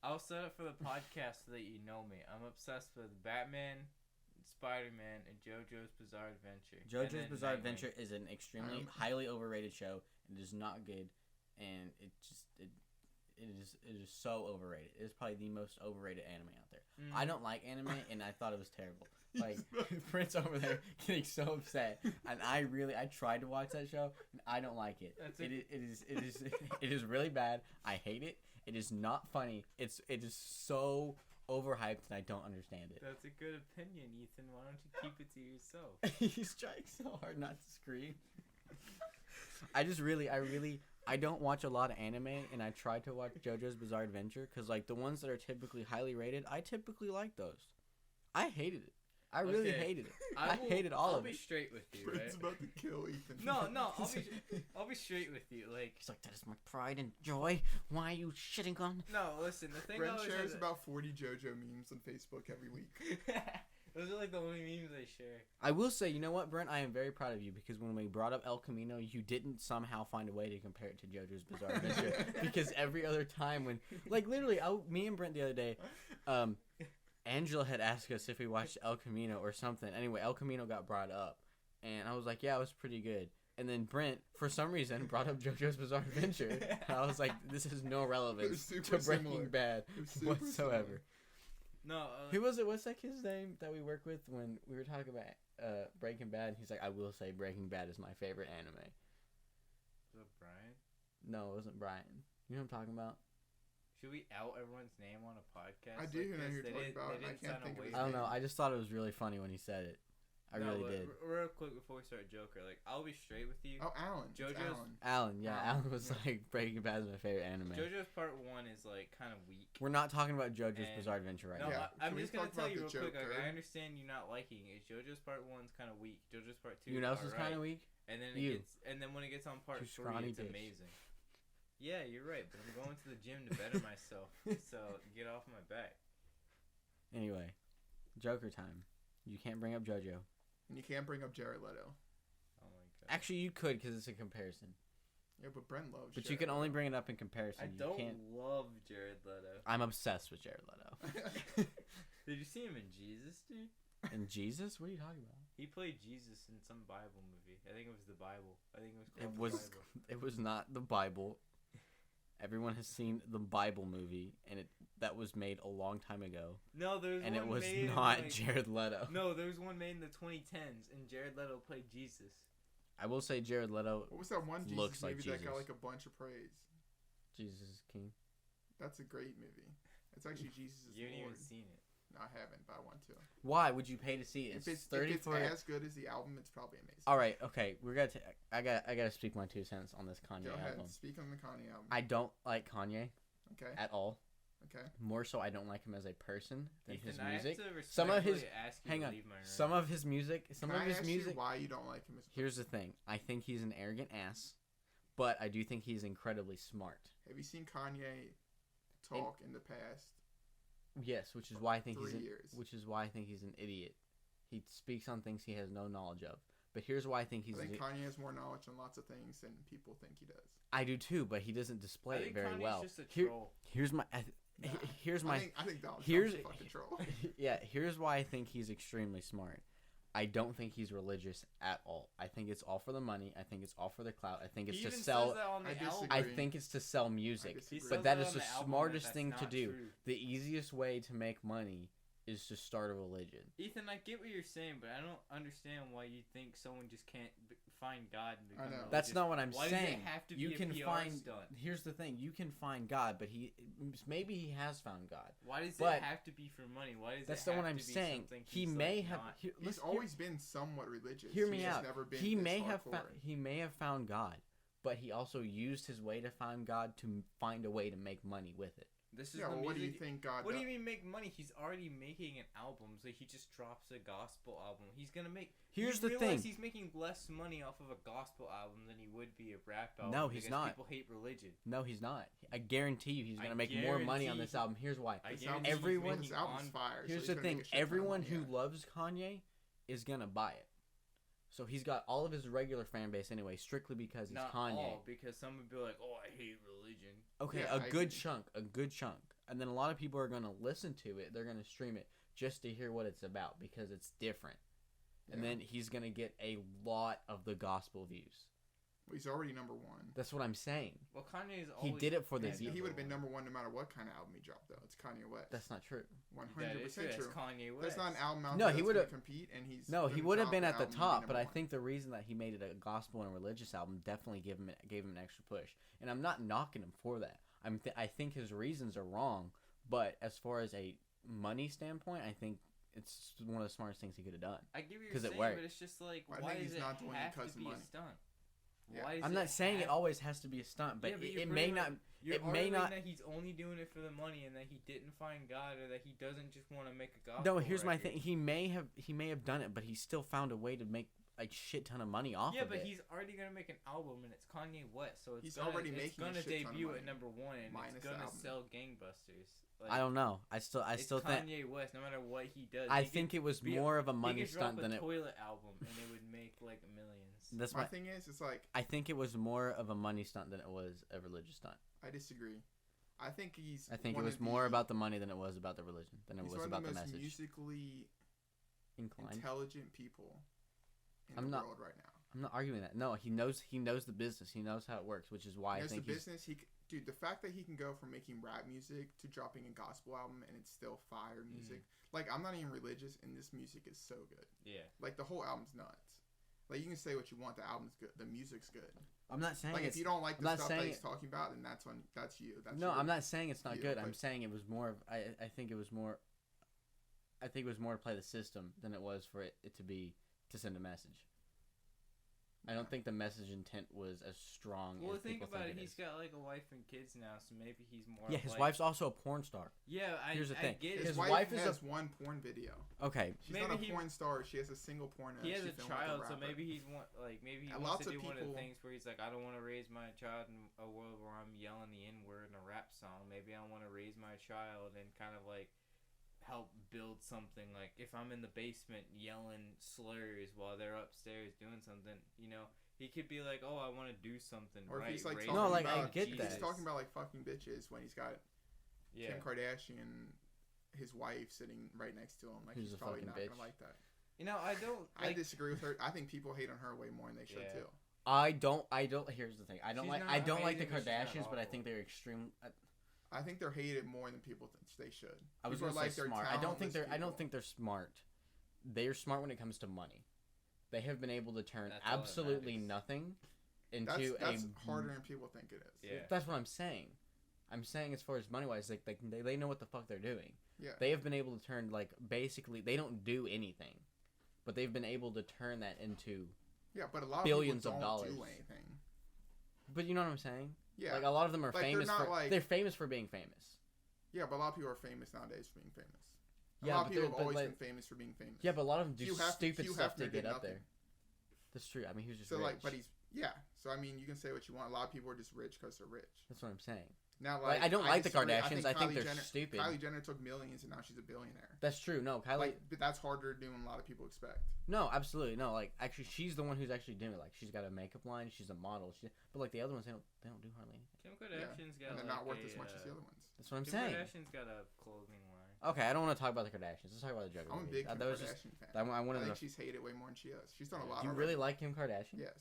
I'll set it for the podcast so that you know me. I'm obsessed with Batman, Spider-Man, and JoJo's Bizarre Adventure. And JoJo's then Bizarre Nightwing. Adventure is an extremely highly overrated show. It is not good, and it is so overrated. It is probably the most overrated anime out there. Mm. I don't like anime, and I thought it was terrible. Like Prince over there getting so upset, and I tried to watch that show, and I don't like it. That's It is really bad. I hate it. It is not funny. It is so overhyped, and I don't understand it. That's a good opinion, Ethan. Why don't you keep it to yourself? He's trying so hard not to scream. I don't watch a lot of anime, and I try to watch JoJo's Bizarre Adventure because, like, the ones that are typically highly rated, I typically like those. I hated it. I really Okay. hated it. I hated all I'll of be it. straight with you, right? Brent's about to kill Ethan. No, I'll be straight with you. Like, He's like, that is my pride and joy. Why are you shitting on? no, listen. The thing Brent always shares has about 40 JoJo memes on Facebook every week. Those are like the only memes I share. I will say, you know what, Brent? I am very proud of you because when we brought up El Camino, you didn't somehow find a way to compare it to JoJo's Bizarre Adventure. Because every other time when, like, literally, me and Brent the other day, Angela had asked us if we watched El Camino or something. Anyway, El Camino got brought up, and I was like, yeah, it was pretty good. And then Brent, for some reason, brought up JoJo's Bizarre Adventure. And I was like, this has no relevance to super Breaking similar. Bad They're super whatsoever. similar. No, Who was it? What's that kid's name that we work with when we were talking about Breaking Bad? He's like, I will say Breaking Bad is my favorite anime. was it Brian? No, it wasn't Brian. You know what I'm talking about? Should we out everyone's name on a podcast? I do know who this? you're They talking didn't- about. they I didn't can't sign a think of his waiver. I don't know. name. I just thought it was really funny when he said it. I really did. Real quick before we start Joker, like I'll be straight with you. Oh, Alan. It's JoJo's Alan. Alan was like Breaking Bad is my favorite anime. JoJo's Part 1 is like kind of weak. We're not talking about JoJo's Bizarre Adventure right No, now. I'm Can just we gonna talk tell about you the real quick. Like, Joker? I understand you not liking it. JoJo's Part 1's kind of weak. JoJo's Part 2. You know who's kind of weak? And then when it gets on Part 3, scrawny it's bitch. amazing. Yeah, you're right. But I'm going to the gym to better myself. So get off my back. Anyway, Joker time. You can't bring up JoJo. And you can't bring up Jared Leto. Oh my god. Actually, you could because it's a comparison. Yeah, but Brent loves. But Jared you can only Leto. bring it up in comparison. I You don't can't. love Jared Leto. I'm obsessed with Jared Leto. Did you see him in Jesus, dude? And Jesus? What are you talking about? He played Jesus in some Bible movie. I think it was the Bible. I think it was It called was. the Bible. It was not the Bible. Everyone has seen the Bible movie, and that was made a long time ago. No, there's And one it was made in, not like, Jared Leto. No, there was one made in the 2010s, and Jared Leto played Jesus. I will say Jared Leto. What was that one Jesus Looks like movie that got Jesus. like a bunch of praise? Jesus is King. That's a great movie. It's actually Jesus is You haven't Lord. even seen it. No, I haven't, but I want to. Why would you pay to see it? If it's for. as good as the album, it's probably amazing. All right, okay, I gotta speak my 2 cents on this Kanye Go ahead. album. Speak on the Kanye album. I don't like Kanye Okay. at all. Okay. More so, I don't like him as a person than Ethan, his I have music. to Some of his- respectfully ask you Hang to on. leave my room. Some of his music. Can I ask you why you don't like him as a Here's the thing. I think he's an arrogant ass, but I do think he's incredibly smart. Have you seen Kanye talk in the past? Yes, which is why I think 3 he's years. which is why I think he's an idiot. He speaks on things he has no knowledge of. But here's why I think he's. I think Kanye has more knowledge on lots of things than people think he does. I do too, but he doesn't display I it think very Kanye's well. just a Here- troll. here's my. Nah. Here's my. I think Donald here's- Trump's a fucking troll. Yeah, here's why I think he's extremely smart. I don't think he's religious at all. I think it's all for the money. I think it's all for the clout. I think it's He to even sell. says that on the I album. disagree. I think it's to sell music. I He disagree. says But that is on the the album smartest that's thing to not do. true. The easiest way to make money is to start a religion. Ethan, I get what you're saying, but I don't understand why you think someone just can't find God and become I know. religious. That's not what I'm Why saying. does it have to You be can a PR find. stunt? Here's the thing: you can find God, but maybe he has found God. Why does But it have to be for money? Why does That's it not have what I'm to be saying. something He he's, may like, have. not- He's always been somewhat religious. Hear He's me just out. Never been He this may have. hardcore. He may have found God, but he also used his way to find God to find a way to make money with it. This is Yeah. the Well, what do you music- think God? What do does? you mean make money? He's already making an album, so he just drops a gospel album. He's gonna make. Here's you the realize thing. He's making less money off of a gospel album than he would be a rap album. No, he's because not. People hate religion. No, he's not. I guarantee you, he's I gonna make more money on guarantee this album. Here's why. I This guarantee album's- he's everyone- This making album's on- fire. so Here's he's the gonna thing: make a shit ton of everyone money, who yeah. loves Kanye is gonna buy it. So he's got all of his regular fan base anyway, strictly because he's Not Kanye. all, because some would be like, "Oh, I hate religion." Okay, Yeah, a I good agree. chunk, and then a lot of people are gonna listen to it. They're gonna stream it just to hear what it's about because it's different. And Yeah. then he's gonna get a lot of the gospel views. Well, he's already number one. That's what I'm saying. Well, Kanye's He always. did it for the He views. would have been number one no matter what kind of album he dropped, though. It's Kanye West. That's not true. One That hundred is true. percent That's true. Kanye West. There's not an album out No, there he that's would've- gonna compete, and he's No, he gonna would have drop been an at the album and be top, but number I one. think the reason that he made it a gospel and a religious album definitely gave him an extra push. And I'm not knocking him for that. I think his reasons are wrong, but as far as a money standpoint, I think it's one of the smartest things he could have done. I get what you're 'Cause it saying, worked. but it's just like, I why think does he's it not doing it have because to of be a money. stunt? Yeah. Why does I'm not saying it have- always has to be a stunt, but Yeah, but it you're may pretty not. much- You're it may arguing not- that he's only doing it for the money and that he didn't find God or that he doesn't just want to make a gospel. No, here's my record. thing. He may have done it, but he still found a way to make a shit ton of money off Yeah, of but it. he's already gonna make an album and it's Kanye West, so it's He's gonna, already it's making a gonna shit ton of debut money. at number one and Minus it's the gonna album. sell gangbusters. Like, I don't know. I still it's think. Kanye West. No matter what he does, I he think could, it was be- more of a he money could drop stunt a than it. Toilet album and it would make like millions. That's My my. thing is, it's like I think it was more of a money stunt than it was a religious stunt. I disagree. I think he's. I think it one was of more the- about the money than it was about the religion, than it He's was one about of the the most message. musically Inclined. intelligent people in I'm the not- world right now. I'm not arguing that. No, he knows the business. He knows how it works, which is why He I knows the think he's. business. Dude, the fact that he can go from making rap music to dropping a gospel album and it's still fire music. Like, I'm not even religious, and this music is so good. Yeah. Like, the whole album's nuts. Like, you can say what you want. The album's good. The music's good. I'm not saying Like, it's. if you don't like I'm the not stuff that saying he's it- talking about, then that's you. That's No, you. I'm not saying it's not you, good. I'm but- saying it was more of. I think it was more. I think it was more to play the system than it was for it to be to send a message. I don't think the message intent was as strong. Well, as think people about think it. He's got like a wife and kids now, so maybe he's more. Yeah, his like, wife's also a porn star. Yeah, Here's the thing. I get His it. wife is has one porn video. Okay. She's Maybe not a he- porn star. She has a single porno. He has she a filmed with child, so rapper. maybe he's maybe he And wants lots to of do one of the people- things where he's like, I don't want to raise my child in a world where I'm yelling the N word in a rap song. Maybe I want to raise my child and kind of like help build something. Like if I'm in the basement yelling slurs while they're upstairs doing something, you know. He could be like, "Oh, I want to do something." Or if right, he's like raise talking No, like, about, I get he's that. talking about like fucking bitches when he's got Yeah. Kim Kardashian, his wife, sitting right next to him. Like Who's he's a probably fucking not bitch. gonna like that. You know, I don't. I Like, disagree with her. I think people hate on her way more than they should Yeah. too. I don't. Here's the thing. I don't She's like. not I don't like the amazing, but she's not Kardashians, but I awful. think they're extreme. I think they're hated more than people think they should. I was People gonna are say they're smart. I don't think talentless they're. I don't people. think they're smart. They're smart when it comes to money. They have been able to turn That's all that absolutely matters. nothing into That's a. harder than people think it is. Yeah. That's what I'm saying. I'm saying as far as money wise, like they know what the fuck they're doing. Yeah. They have been able to turn like basically they don't do anything, but they've been able to turn that into. Yeah, but a lot Billions of of people don't dollars. do anything. But you know what I'm saying? Yeah. Like a lot of them are Like, they're famous not for. like- They're famous for being famous. Yeah, but a lot of people are famous nowadays for being famous. A Yeah, lot of but people they're- have but, always like- been famous for being famous. Yeah, but a lot of them do Hugh Hef- stupid Hugh stuff Hefner to did get up nothing. there. That's true. I mean, he was just So rich. like, but so I mean, you can say what you want. A lot of people are just rich because they're rich. That's what I'm saying. Now, Like, like I don't like the disagree. Kardashians. I think Kylie they're Jenner, stupid. Kylie Jenner took millions and now she's a billionaire. That's true. No, Kylie. Like, but that's harder to do than a lot of people expect. No, absolutely no. Like, actually, she's the one who's actually doing it. Like, she's got a makeup line. She's a model. But like the other ones, they don't do hardly anything. Kim Kardashian's got And they're like not worth a, as much as the other ones. That's what I'm Kim saying. Kardashian's got a clothing line. Okay, I don't want to talk about the Kardashians. Let's talk about the Joker. I'm a big Kim that was Kardashian just. fan. I I wanted think to. she's hated way more than she has. She's done a lot. Do you already. really like Kim Kardashian? Yes.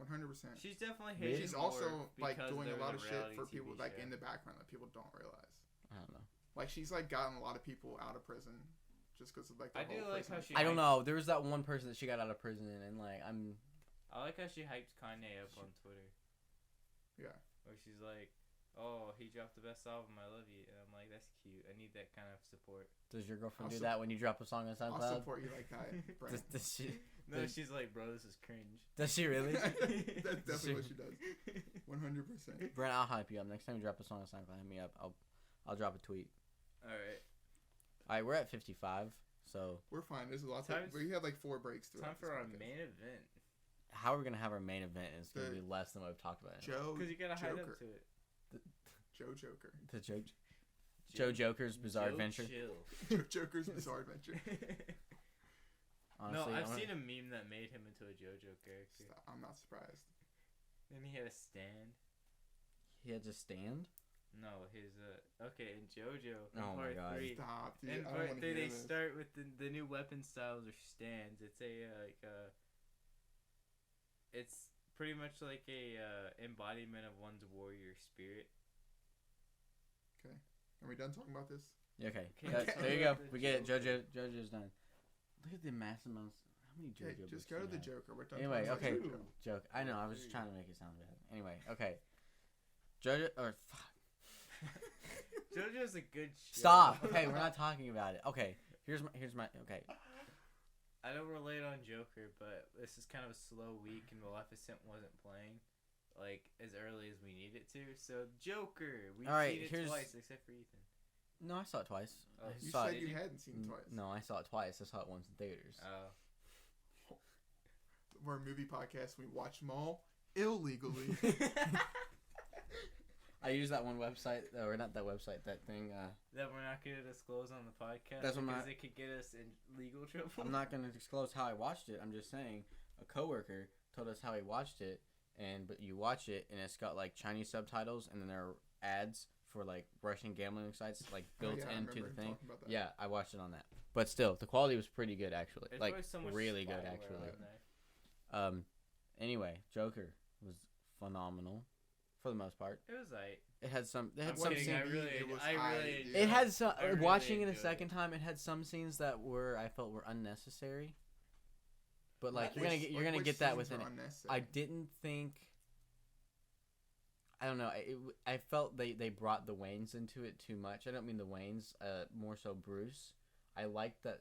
100%. She's definitely Really? hated She's more also like because doing there a was lot of shit reality for TV people like show. in the background that people don't realize. I don't know. Like she's like gotten a lot of people out of prison just because of like the I do whole like prison how she- I don't know. There was that one person that she got out of prison, and like I like how she hypes Kanye up on Twitter. Yeah. Where she's like, "Oh, he dropped the best album. I love you," and I'm like, "That's cute. I need that kind of support." Does your girlfriend I'll do that when you drop a song on I'll SoundCloud? support you like that, Brent. Does she? No, Does- she's like, "Bro, this is cringe." Does she really? That's definitely what she does. 100%. Brent, I'll hype you up. Next time you drop a song on SoundCloud, hit me up. I'll drop a tweet. All right, All right, we're at 55. So We're fine. There's a lot. Time- We had like 4 breaks throughout. time this for our podcast. main event. how are we gonna have our main event? And it's gonna The- be less than what we've talked about. Joe Because you gotta hide Joker. up to it. Joe Joker. The Joe Joker's Bizarre Joe Adventure. Chill. Joe Joker's Bizarre Adventure. Honestly, No, I've I wanna- seen a meme that made him into a JoJo character. Stop. I'm not surprised. Then he had a stand. He had to stand. No, his okay in JoJo in Oh my part God. 3. Stop, dude. In I don't part want 3, to hear they this. start with the new weapon styles or stands. It's it's pretty much like a embodiment of one's warrior spirit. Are we done talking about this? Yeah, okay. Okay, That- so there you go. the We get it. Joker. JoJo's done. Look at the massive amounts. How many Okay, JoJo just books go to do the you have? Joker. We're done Anyway, talking okay. about JoJo. Joke. I know. I was just trying to make it sound bad. Anyway, okay. JoJo or fuck. JoJo's a good show. Stop. Okay, we're not talking about it. Okay, here's my. Okay, I don't relate on Joker, but this is kind of a slow week, and Maleficent wasn't playing like as early as we need it to. So Joker, we've All right, seen it here's- twece, except for Ethan. no, I saw it twice. Oh, I You saw said it. you hadn't seen it twice. No, I saw it twice. I saw it once in theaters. Oh. We're a movie podcast. We watch them all illegally. I used that one website, or not that website, that thing. That we're not going to disclose on the podcast That's what because my- it could get us in legal trouble. I'm not going to disclose how I watched it. I'm just saying a coworker told us how he watched it, but you watch it and it's got like Chinese subtitles, and then there are ads for like Russian gambling sites like built Oh, yeah, I into remember the him thing. talking about that. Yeah, I watched it on that. But still, the quality was pretty good actually. There's like always so much really good spyware actually. on there. Anyway, Joker was phenomenal for the most part. It was like It had some. It had I'm some. kidding, I Scenes, really, It was I high, really, dude. it had some. I really Watching it a enjoyed second time, it had some scenes that I felt were unnecessary. But like you're gonna get that within it. I didn't think. I don't know. I felt they brought the Waynes into it too much. I don't mean the Waynes. More so Bruce. I liked that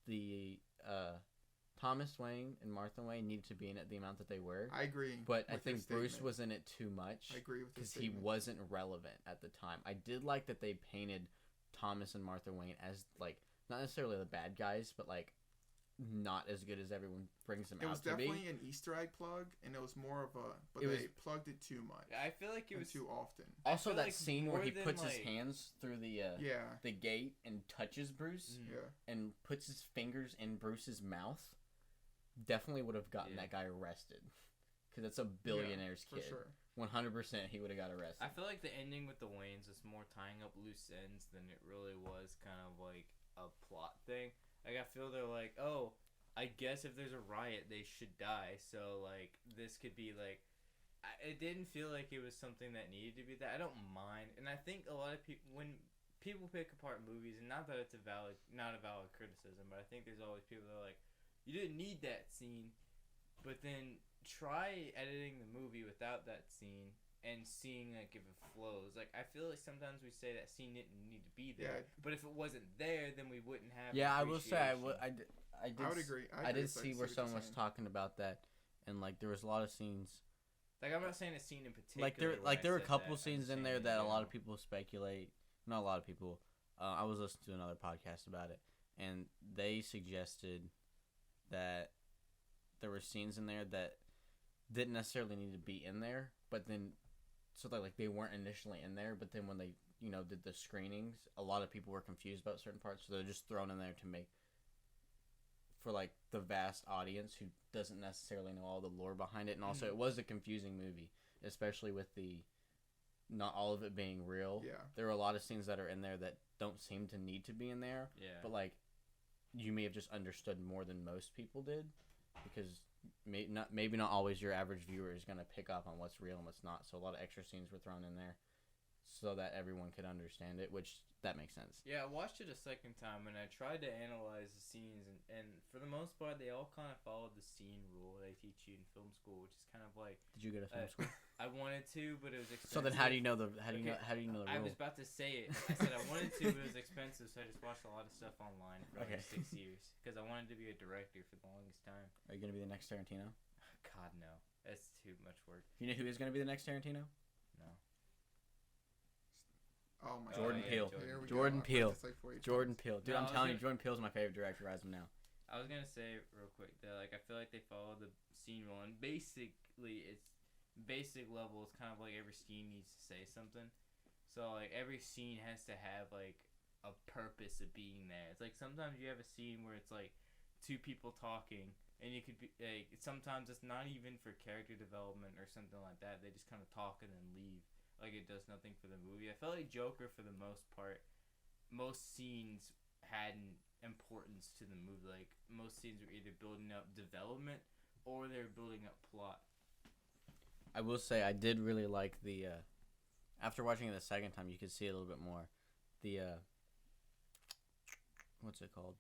the Thomas Wayne and Martha Wayne needed to be in it the amount that they were. I agree. But I with your think Bruce statement. was in it too much. I agree with because he statement. wasn't relevant at the time. I did like that they painted Thomas and Martha Wayne as like not necessarily the bad guys, but like not as good as everyone brings them It out was to be. definitely an Easter egg plug, and it was more of a. But It they was- plugged it too much. I feel like it and was too often. Also, feel that like scene where more he than, puts his like- hands through Yeah. the gate and touches Bruce Mm. Yeah. and puts his fingers in Bruce's mouth definitely would have gotten Yeah. that guy arrested. Because that's a billionaire's For kid. sure. 100% he would have got arrested. I feel like the ending with the Waynes is more tying up loose ends than it really was kind of like a plot thing. Like I feel they're like, oh, I guess if there's a riot, they should die. So like this could be like, it didn't feel like it was something that needed to be that. I don't mind, and I think a lot of people when people pick apart movies, and not that it's not a valid criticism, but I think there's always people that are like, you didn't need that scene, but then try editing the movie without that scene and seeing like if it flows. Like I feel like sometimes we say that scene didn't need to be there, Yeah. but if it wasn't there, then we wouldn't have. Yeah, I an will say I appreciation. would agree. I did with that. see where what you're someone was saying. talking about that, and like there was a lot of scenes. Like I'm not saying a scene in particular. Like there when I were a said couple that, I'm scenes in saying there that a lot of general. people speculate. Not a lot of people. I was listening to another podcast about it, and they suggested that there were scenes in there that didn't necessarily need to be in there, but then so that like they weren't initially in there, but then when they did the screenings, a lot of people were confused about certain parts, so they're just thrown in there to make for like the vast audience who doesn't necessarily know all the lore behind it. And also it was a confusing movie, especially with the not all of it being real. Yeah. There are a lot of scenes that are in there that don't seem to need to be in there, Yeah. but like you may have just understood more than most people did, because maybe not always your average viewer is going to pick up on what's real and what's not. So a lot of extra scenes were thrown in there so that everyone could understand it, which that makes sense. Yeah, I watched it a second time and I tried to analyze the scenes, and for the most part, they all kind of followed the scene rule they teach you in film school, which is kind of like Did you go to film school? I wanted to, but it was expensive. So then, how do you know the Okay, the I rule? was about to say it. I said I wanted to, but it was expensive, so I just watched a lot of stuff online for like Okay. 6 years because I wanted to be a director for the longest time. Are you gonna be the next Tarantino? God no, that's too much work. You know who is gonna be the next Tarantino? No. Oh my Jordan God. Peele. Here we Jordan go. Peele. It's like 40 Jordan times. Peele. Dude, No, I I'm was telling you, gonna- Jordan Peele's my favorite director as of now. I was gonna say real quick that like I feel like they follow the scene rule, and basically it's basic level is kind of like every scene needs to say something. So like every scene has to have like a purpose of being there. It's like sometimes you have a scene where it's like two people talking, and you could be like sometimes it's not even for character development or something like that. They just kind of talk and then leave. Like it does nothing for the movie. I felt like Joker for the most part, most scenes had an importance to the movie. Like most scenes were either building up development or they're building up plot. I will say I did really like the after watching it the second time, you could see it a little bit more. The what's it called?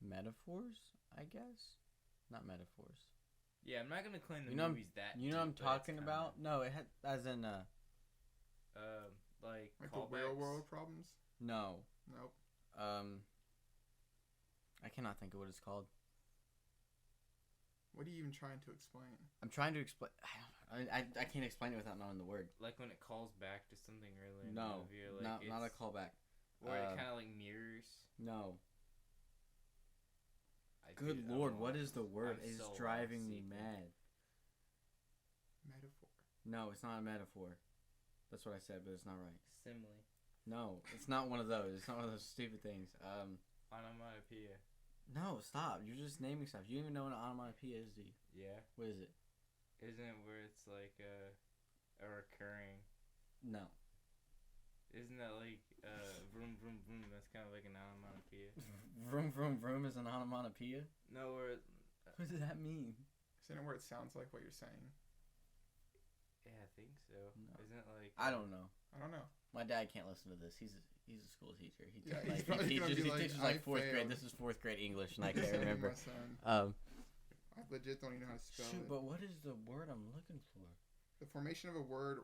Metaphors, I guess. Not metaphors. Yeah, I'm not gonna claim the You know I'm- movie's that. You know what I'm deep, but it's talking kinda, about? No, it had as in like Like the real callbacks. world problems? no. Nope. I cannot think of what it's called. What are you even trying to explain? I'm trying to explain. I can't explain it without knowing the word. Like when it calls back to something really in No, the movie, or like not a callback. where it uh, kind of like mirrors. No. Dude, Good I'm lord, lost. what is the word? I'm It's so driving lost, me Ethan. mad. Metaphor. No, it's not a metaphor. That's what I said, but it's not right. Simile. No, it's not one of those. It's not one of those stupid things. Onomatopoeia. No, stop. You're just naming stuff. You don't even know what an onomatopoeia is, do you? Yeah. What is it? Isn't it where it's like a recurring? No. Isn't that like vroom vroom vroom? That's kind of like an onomatopoeia. Vroom, vroom, vroom is an onomatopoeia? No, where What does that mean? Isn't it where it sounds like what you're saying? yeah, I think so. No. Isn't it like I don't know. I don't know. My dad can't listen to this. He's a school teacher. He, Yeah, like, he's probably he gonna teaches, be he like, teaches "I like fourth grade. failed." This is fourth grade English, and I You're can't saying remember. my son. I legit don't even know how to spell Shoot, it. but what is the word I'm looking for? The formation of a word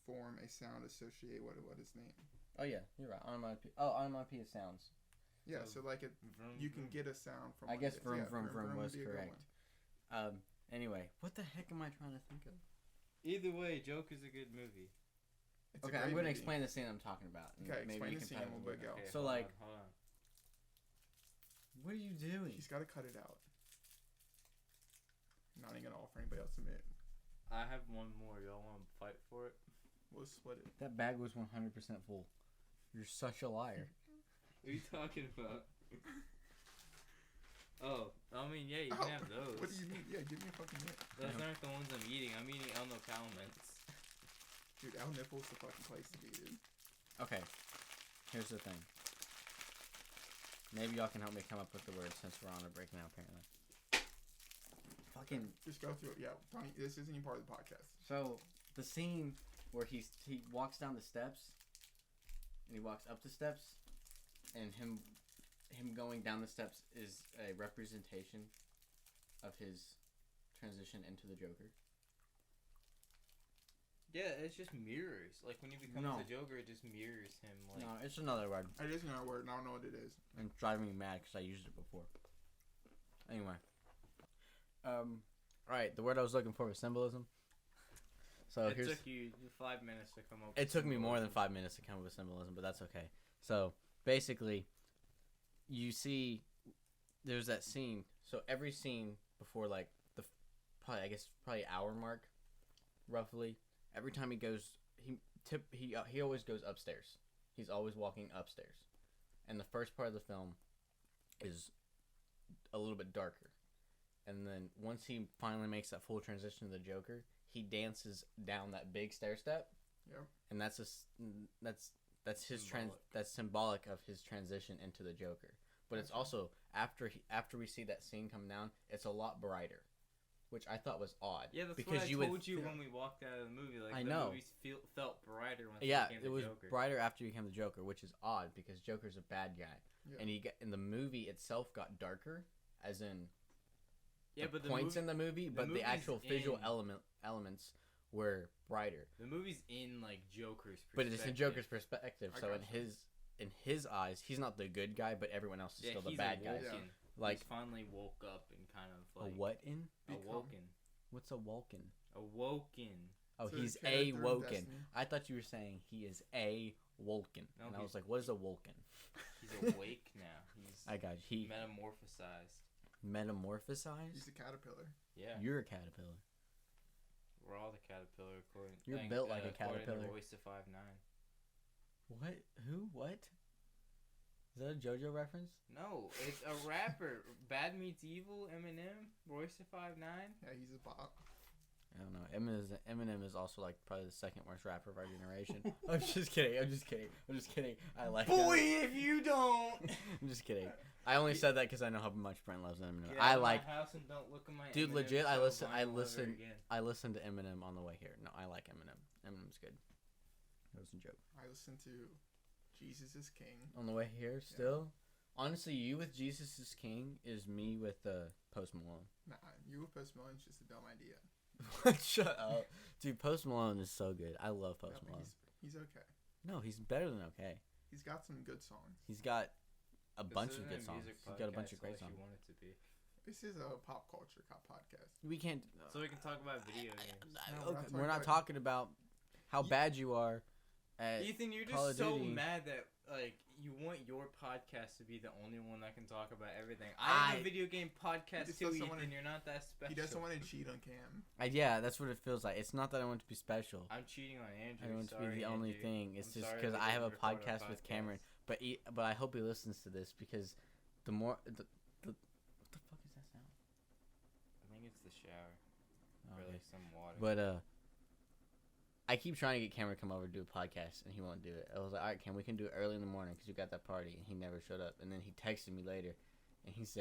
form a sound associated with what is named. Oh yeah, you're right. Onomatopoeia. Oh, onomatopoeia sounds. Yeah, so like you can get a sound from. I guess it. vroom Yeah, vroom vroom was would be a good correct. one. Anyway, what the heck am I trying to think of? Either way, Joker's a good movie. It's a Okay, great I'm going to movie. explain the scene I'm talking about. And Okay, maybe explain you the can scene tell and me we'll what- go. Okay, So, hold like- on, hold on. What are you doing? He's got to cut it out. I'm not even gonna offer anybody else a minute. I have one more. Y'all want to fight for it? We'll split it. That bag was 100% full. You're such a liar. What are you talking about? Oh, I mean, yeah, you can have those. What do you mean? Yeah, give me a fucking minute. Those aren't the ones I'm eating. I'm eating El Nopal mints. Dude, El Nipple's the fucking place to be, dude. Okay, here's the thing. Maybe y'all can help me come up with the words since we're on a break now, apparently. Fucking. Just go through it. Yeah, Tony, this isn't even part of the podcast. So, the scene where he walks down the steps, and he walks up the steps, and him going down the steps is a representation of his transition into the Joker. Yeah, it's just mirrors. Like, when he becomes No. the Joker, it just mirrors him. Like, No, it's another word. It is another word, and I don't know what it is. And it's driving me mad because I used it before. Anyway. Alright, the word I was looking for was symbolism. So it here's... took you 5 minutes to come up with It took me more than symbolism. 5 minutes to come up with symbolism, but that's okay. So, basically, you see, there's that scene. So, every scene before, like, probably hour mark, roughly, every time he goes, he always goes upstairs. He's always walking upstairs. And the first part of the film is a little bit darker. And then, once he finally makes that full transition to the Joker, he dances down that big stair step. Yep. And that's his Symbolic. that's symbolic of his transition into the Joker. But it's also after we see that scene come down, it's a lot brighter, which I thought was odd. Yeah, that's because what I you told would, you when we walked out of the movie. Like, I the know. movies felt brighter once Yeah, he became it was the Joker. brighter after he became the Joker, which is odd because Joker's a bad guy, Yeah. and the movie itself got darker, as in Yeah, but the points in the movie, but the movie's actual visual in- elements were brighter. The movie's in, like, Joker's perspective. But it's in Joker's perspective, I so gotcha. in his eyes, he's not the good guy, but everyone else is Yeah, still the he's bad guy. awoken. Yeah. Like He's finally woke up and kind of, like... a what in? Awoken. What's a Vulcan? Awoken. Oh, So he's his character a of Woken. Destiny. I thought you were saying he is a Vulcan, No, and I he's- was like, what is a Vulcan? He's awake now. He's I got you. He metamorphosized. metamorphosized. He's a caterpillar. Yeah. You're a caterpillar. We're all the caterpillar according. You're thank- built like a according to caterpillar. Royce to 5'9". What? Who? What? Is that a JoJo reference? No, it's a rapper. Bad Meets Evil. Eminem. Royce to 5'9". Yeah, he's a bot. I don't know. Eminem is also like probably the second worst rapper of our generation. I'm just kidding. I like. Boy, if you don't. I'm just kidding. I only said that because I know how much Brent loves Eminem. Get I out of my like. house and don't look at my Dude, Eminem legit, song I vinyl ever listen. again. I listened to Eminem on the way here. No, I like Eminem. Eminem's good. That was a joke. I listen to Jesus is King. On the way here, still. Honestly, you with Jesus is King is me with Post Malone. Nah, you with Post Malone's just a dumb idea. Shut up, dude. Post Malone is so good. I love Post No, Malone. he's okay. No, he's better than okay. He's got some good songs. He's got a This bunch isn't of a good songs. music He's got a bunch podcast of great unless you songs. want it to be. This is a pop culture podcast. We can't. So we can talk about video games. No, Okay, we're we're not not talking about how bad you are at Ethan, you're Call just of so Duty. mad that like you want your podcast to be the only one that can talk about everything. I have a video game podcast just too, doesn't Ethan. wanna- You're not that special. He doesn't want to cheat on Cam. Yeah, that's what it feels like. It's not that I want to be special. I'm cheating on Andrew. I don't want to be Sorry, the only Andrew. thing. It's I'm just sorry because we I have a didn't record our podcast with Cameron. podcast. But I hope he listens to this because the more what the fuck is that sound? I think it's the shower. Oh, Or okay. like some water. But I keep trying to get Cameron to come over to do a podcast, and he won't do it. I was like, all right, Cam, we can do it early in the morning because you got that party, and he never showed up. And then he texted me later, and he's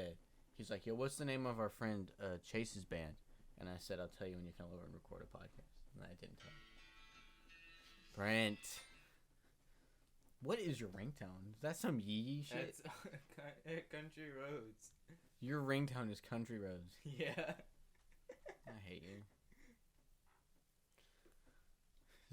like, yo, what's the name of our friend Chase's band? And I said, I'll tell you when you come over and record a podcast. And I didn't tell him. Brent, what is your ringtone? Is that some yee shit? It's Country Roads. Your ringtone is Country Roads. Yeah. I hate you.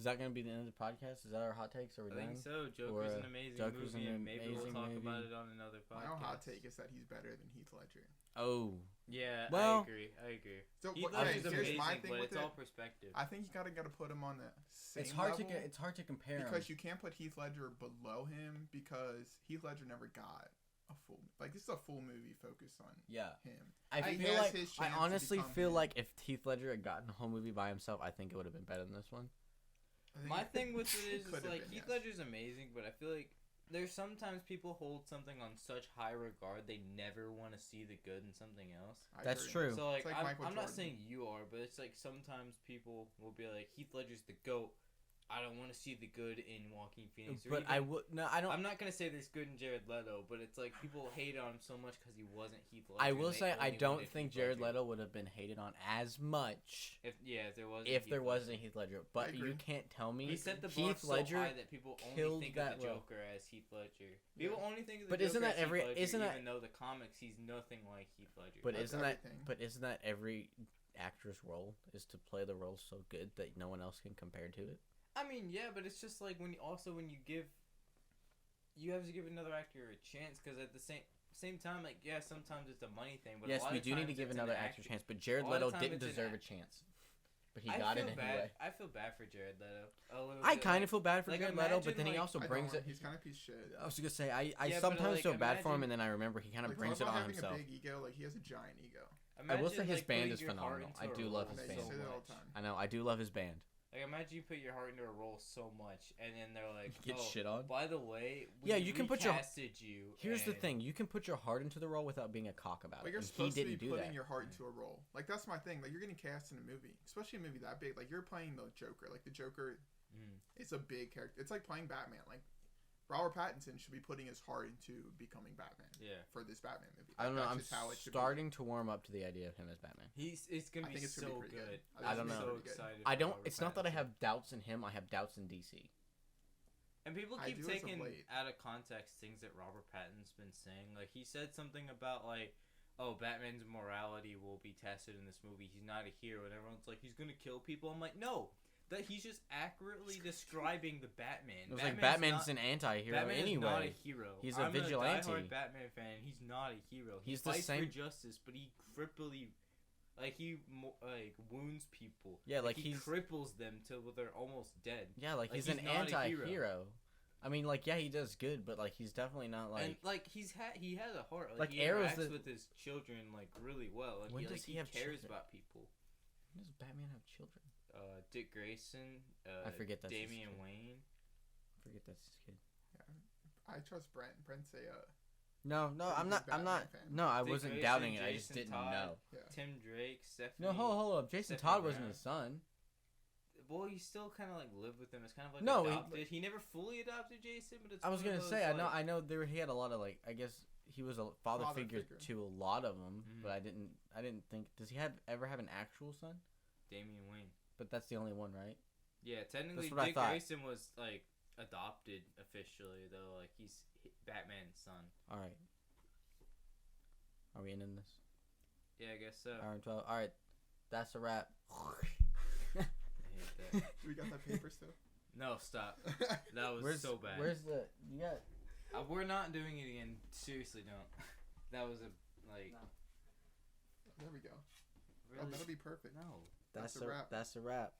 Is that gonna be the end of the podcast? Is that our hot takes? Are we I done? think so. Or, Joker's an amazing Joker's movie, an and maybe we'll amazing talk movie. about it on another My podcast. own hot take is that he's better than Heath Ledger. Oh, Yeah, Well- I agree. So Heath what, Ledger's here's amazing, my thing but with it's it. all perspective. I think you gotta put him on the same it's hard level to get. It's hard to compare 'em. because you can't put Heath Ledger below him because Heath Ledger never got a full this is a full movie focused on Yeah, him. I He feel has like his I chance to honestly become feel him. like if Heath Ledger had gotten a whole movie by himself, I think it would have been better than this one. I think My thing with it is could've like been, Heath yes. Ledger's amazing, but I feel like there's sometimes people hold something on such high regard they never want to see the good in something else. I That's agree. true. So like, like I'm Michael not Jordan. saying you are, but it's like sometimes people will be like Heath Ledger's the GOAT. I don't want to see the good in Joaquin Phoenix. Or But even- I would no. I don't. I'm not gonna say there's good in Jared Leto, but it's like people hate on him so much because he wasn't Heath Ledger. I will and they say I only don't wanted think Heath Jared Ledger. Leto would have been hated on as much If there wasn't. if Heath there Ledger. wasn't Heath Ledger. But agree. you can't tell me He set the bar Heath so Ledger. high that people only killed think that of the role. Joker as Heath Ledger. People only think of the But Joker isn't that as Heath every- Ledger, isn't that- even though the comics he's nothing like Heath Ledger. But That's everything. isn't that every actor's role is to play the role so good that no one else can compare to it? I mean, yeah, but it's just like when you give, you have to give another actor a chance because at the same time, like yeah, sometimes it's a money thing. But a Yes, lot we of do need to times give it's another an actor a chance, but Jared a lot of Leto time didn't it's an deserve a act- chance. But he I got feel it bad. anyway. I feel bad for Jared Leto. A little I bit, kind like- of feel bad for like, Jared Leto, but imagine, then he like- also I brings don't. it. He's kind of piece of shit. I was gonna say I Yeah, but, sometimes like, feel bad for him, imagine- and then I remember he kind of Like, brings talk it about on having himself. a big ego. Like he has a giant ego. I will say Imagine, his like, band putting is your heart phenomenal. into I a do love role his I band. say that all much. the time. I know I do love his band. Like imagine you put your heart into a role so much, and then they're like, Get "Oh, shit on. by the way, we Yeah, you can put your- recasted you." Here's the and- thing: you can put your heart into the role without being a cock about Like it. you're And he supposed to be didn't do putting that. your heart into a role. Like that's my thing. Like you're getting cast in a movie, especially a movie that big. Like you're playing the Joker. Like the Joker, it's a big character. It's like playing Batman. Like Robert Pattinson should be putting his heart into becoming Batman. Yeah. For this Batman movie. I don't know. That's I'm just how it should starting to warm up to the idea of him as Batman. It's gonna I be think it's gonna so be pretty good. good. I don't I'm know. so Pretty good. excited. I for don't. Robert It's not that I Pattinson. have doubts in him. I have doubts in DC. And people I keep do as of taking late. out of context things that Robert Pattinson's been saying. Like he said something about like, "Oh, Batman's morality will be tested in this movie. He's not a hero," and everyone's like, "He's gonna kill people." I'm like, no, that he's just accurately describing the Batman. It was like Batman's an anti-hero Batman is anyway. not a hero. He's a I'm vigilante. a diehard Batman fan. And he's not a hero. He He's the fights same- for justice, but he wounds people. Yeah, like he he's cripples them till they're almost dead. yeah, like he's he's an not a hero. anti-hero. I mean, like yeah, he does good, but like he's definitely not like. And like he has a heart. Like, he Arrow's interacts the- with his children like really well. Like, When he, does like, he have cares children? about people. When does Batman have children? Dick Grayson. I forget that's his Damian kid. Wayne. I forget that's his kid. I trust Brent. Brent's a No, Pretty I'm big not. I'm not. Batman fan. No, I Dick wasn't Grayson, doubting it. I just Jason didn't Todd. know. Tim Drake. Stephanie. No, hold up. Jason Stephanie Todd wasn't Brown. his son. Well, he still kind of like lived with him. It's kind of like No, adopted. He never fully adopted Jason, but it's. I was one of gonna those, say. like, I know there. He had a lot of like. I guess he was a father Father figure figure. to a lot of them, Mhm. but I didn't think. Does he ever have an actual son? Damian Wayne. But that's the only one, right? Yeah, technically, That's what I Dick thought. Grayson was like adopted officially, though. Like he's Batman's son. All right. Are we ending this? Yeah, I guess so. Hour and 12. All right. That's a wrap. I hate that. we got that paper still. No, stop. That was so bad. Where's the? You got. We're not doing it again. Seriously, don't. That was a like. No. There we go. Really? That'll be perfect. No. That's a a wrap. That's a wrap.